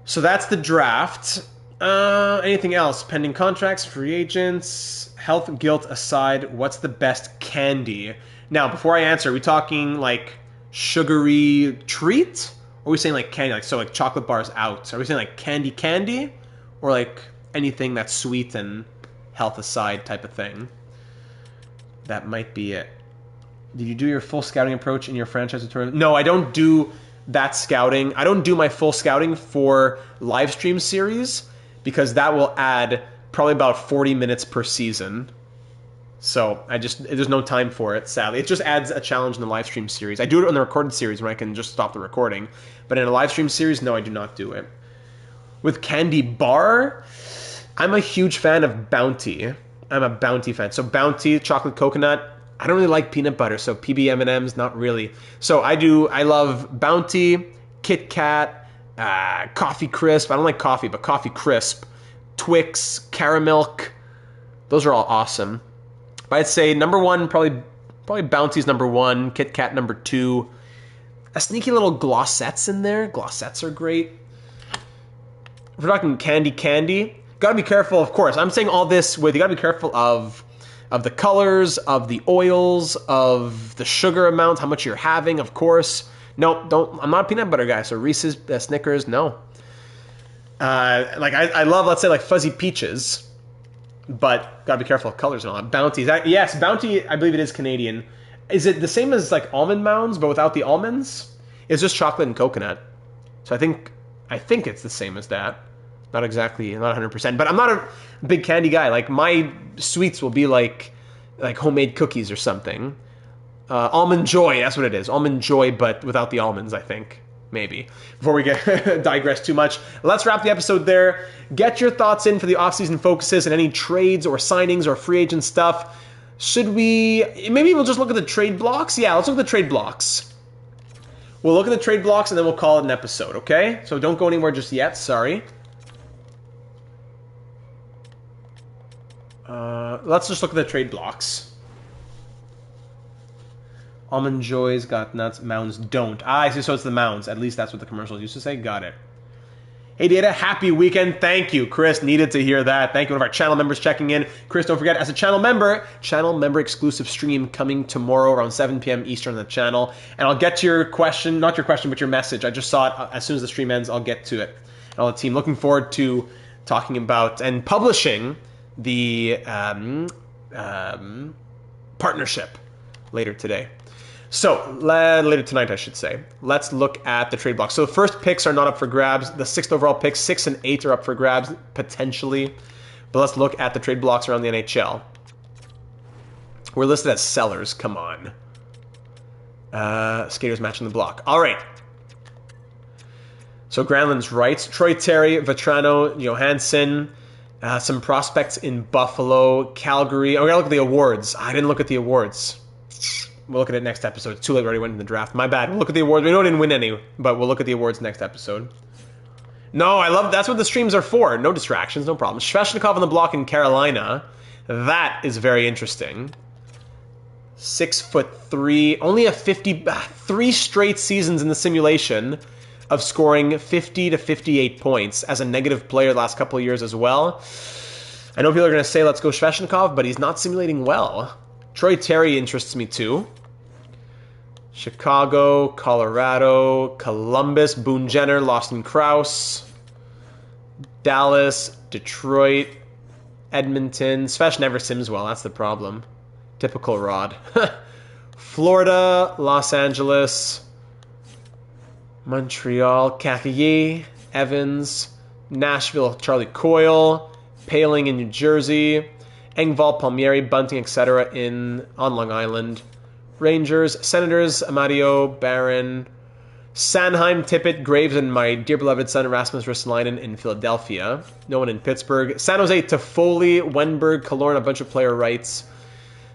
So that's the draft. Anything else? Pending contracts, free agents, health guilt aside, what's the best candy? Now, before I answer, are we talking like sugary treat? Or are we saying like candy, like so like chocolate bars out? Are we saying like candy? Or like anything that's sweet and health aside type of thing? That might be it. Did you do your full scouting approach in your franchise tutorial? No, I don't do that scouting. I don't do my full scouting for live stream series because that will add probably about 40 minutes per season. So there's no time for it, sadly. It just adds a challenge in the live stream series. I do it on the recorded series when I can just stop the recording. But in a live stream series, no, I do not do it. With candy bar, I'm a huge fan of Bounty. I'm a Bounty fan. So Bounty, chocolate coconut. I don't really like peanut butter, so PB M&Ms, not really. So I love Bounty, Kit Kat, Coffee Crisp. I don't like coffee, but Coffee Crisp, Twix, Caramilk. Those are all awesome. But I'd say number one, probably Bounty's number one, Kit Kat number two. A sneaky little glossettes in there. Glossettes are great. If we're talking candy, gotta be careful, of course. I'm saying all this with, you gotta be careful of the colors, of the oils, of the sugar amount, how much you're having, of course. No, don't. I'm not a peanut butter guy, so Reese's, Snickers, no. I love, let's say, like Fuzzy Peaches, but gotta be careful of colors and all that. Bounty, yes, Bounty, I believe it is Canadian. Is it the same as like Almond Mounds, but without the almonds? It's just chocolate and coconut. So I think it's the same as that. Not exactly, not 100%. But I'm not a big candy guy. Like, my sweets will be like homemade cookies or something. Almond Joy, that's what it is. Almond Joy, but without the almonds, I think. Maybe. Before we digress too much, let's wrap the episode there. Get your thoughts in for the offseason focuses and any trades or signings or free agent stuff. Maybe we'll just look at the trade blocks? Yeah, let's look at the trade blocks. We'll look at the trade blocks and then we'll call it an episode, okay? So don't go anywhere just yet, sorry. Let's just look at the trade blocks. Almond Joys got nuts, Mounds don't. I see, so it's the Mounds. At least that's what the commercials used to say. Got it. Hey, Data, happy weekend. Thank you. Chris, needed to hear that. Thank you, one of our channel members checking in. Chris, don't forget, as a channel member exclusive stream coming tomorrow around 7 p.m. Eastern on the channel. And I'll get to your question, not your question, but your message. I just saw it. As soon as the stream ends, I'll get to it. And all the team, looking forward to talking about and publishing the partnership later today. So, later tonight, I should say. Let's look at the trade block. So the first picks are not up for grabs. The 6th overall picks, 6 and 8 are up for grabs, potentially. But let's look at the trade blocks around the NHL. We're listed as sellers. Come on. Skaters matching the block. All right. So Granlund's rights. Troy Terry, Vetrano, Johansson. Some prospects in Buffalo, Calgary. Oh, we gotta look at the awards. I didn't look at the awards. We'll look at it next episode. It's too late. We already went in the draft. My bad. We'll look at the awards. We know I didn't win any, but we'll look at the awards next episode. No, I love... That's what the streams are for. No distractions, no problem. Sveshnikov on the block in Carolina. That is very interesting. 6'3". Only a 3 straight seasons in the simulation of scoring 50 to 58 points as a negative player the last couple of years as well. I know people are going to say, let's go Sveshnikov, but he's not simulating well. Troy Terry interests me too. Chicago, Colorado, Columbus, Boone Jenner, Lawson Krause, Dallas, Detroit, Edmonton. Svesh never sims well, that's the problem. Typical Rod. Florida, Los Angeles, Montreal, Kakaye, Evans, Nashville, Charlie Coyle, Paling in New Jersey, Engvall, Palmieri, Bunting, etc. on Long Island. Rangers, Senators, Amadio, Barron, Sanheim, Tippett, Graves, and my dear beloved son Rasmus Ristolainen in Philadelphia. No one in Pittsburgh. San Jose, Toffoli, Wenberg, Killorn, a bunch of player rights.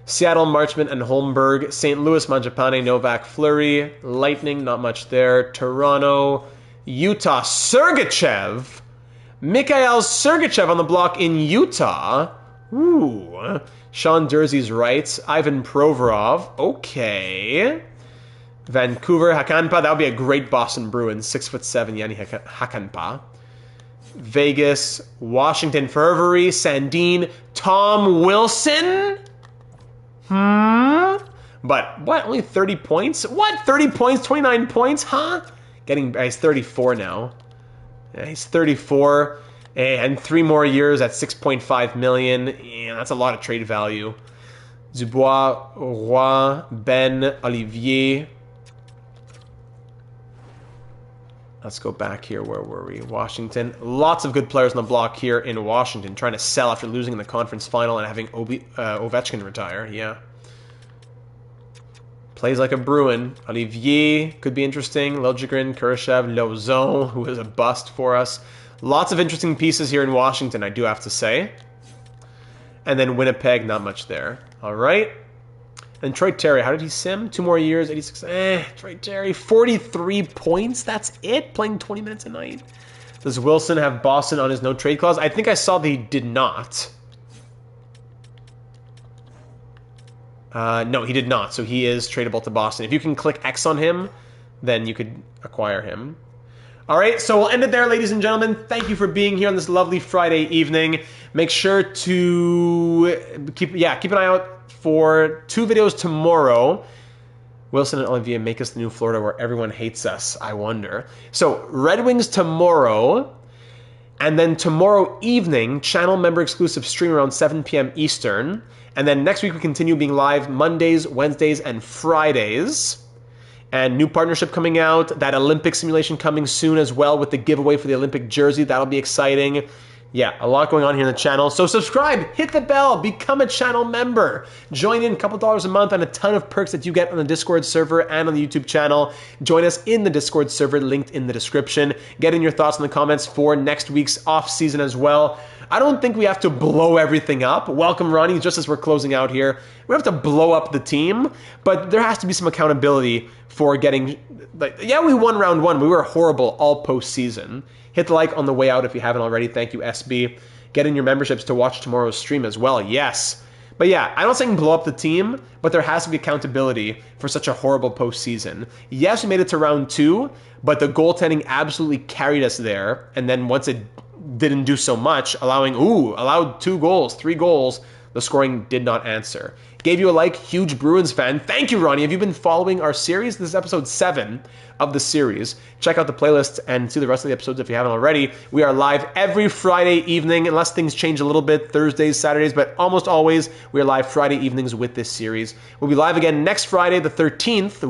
Seattle, Marchment, and Holmberg. St. Louis, Mangiapane, Novak, Fleury. Lightning, not much there. Toronto, Utah, Sergachev. Mikhail Sergachev on the block in Utah. Ooh. Sean Dursey's rights. Ivan Provorov. Okay. Vancouver, Hakanpaa. That would be a great Boston Bruins. 6'7", Yanni Hakanpaa. Vegas, Washington, Fervery, Sandine, Tom Wilson. But what? Only 30 points? What? 30 points? 29 points? Huh? He's 34 now. Yeah, he's 34, and 3 more years at 6.5 million. Yeah, that's a lot of trade value. Dubois, Roy, Ben, Olivier. Let's go back here. Where were we? Washington. Lots of good players on the block here in Washington, trying to sell after losing in the conference final and having Ovechkin retire. Yeah. Plays like a Bruin. Olivier could be interesting. Liljegren, Kurashev, Lauzon, who is a bust for us. Lots of interesting pieces here in Washington, I do have to say. And then Winnipeg, not much there. All right. And Troy Terry, how did he sim? 2 more years, 86. Troy Terry, 43 points. That's it? Playing 20 minutes a night. Does Wilson have Boston on his no trade clause? I think I saw that he did not. No, he did not. So he is tradable to Boston. If you can click X on him, then you could acquire him. All right, so we'll end it there, ladies and gentlemen. Thank you for being here on this lovely Friday evening. Make sure to keep an eye out for 2 videos tomorrow. Wilson and Olivier make us the new Florida where everyone hates us, I wonder. So Red Wings tomorrow, and then tomorrow evening, channel member exclusive stream around 7 p.m. Eastern. And then next week we continue being live Mondays, Wednesdays, and Fridays. And new partnership coming out, that Olympic simulation coming soon as well with the giveaway for the Olympic jersey. That'll be exciting. Yeah, a lot going on here in the channel. So subscribe, hit the bell, become a channel member. Join in, a couple dollars a month and a ton of perks that you get on the Discord server and on the YouTube channel. Join us in the Discord server, linked in the description. Get in your thoughts in the comments for next week's off season as well. I don't think we have to blow everything up. Welcome, Ronnie, just as we're closing out here. We have to blow up the team, but there has to be some accountability for getting... yeah, we won round 1. We were horrible all postseason. Hit the like on the way out if you haven't already. Thank you, SB. Get in your memberships to watch tomorrow's stream as well. Yes. But yeah, I'm not saying blow up the team, but there has to be accountability for such a horrible postseason. Yes, we made it to round 2, but the goaltending absolutely carried us there. And then once it didn't do so much, allowed 2 goals, 3 goals, the scoring did not answer. Gave you a like, huge Bruins fan. Thank you, Ronnie. Have you been following our series? This is episode 7 of the series. Check out the playlist and see the rest of the episodes if you haven't already. We are live every Friday evening, unless things change a little bit, Thursdays, Saturdays, but almost always we are live Friday evenings with this series. We'll be live again next Friday, the 13th,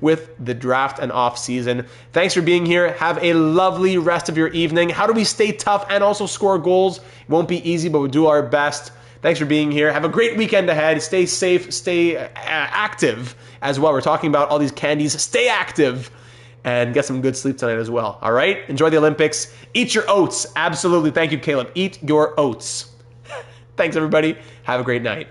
with the draft and off season. Thanks for being here. Have a lovely rest of your evening. How do we stay tough and also score goals? It won't be easy, but we'll do our best. Thanks for being here. Have a great weekend ahead. Stay safe. Stay active as well. We're talking about all these candies. Stay active and get some good sleep tonight as well. All right? Enjoy the Olympics. Eat your oats. Absolutely. Thank you, Caleb. Eat your oats. Thanks, everybody. Have a great night.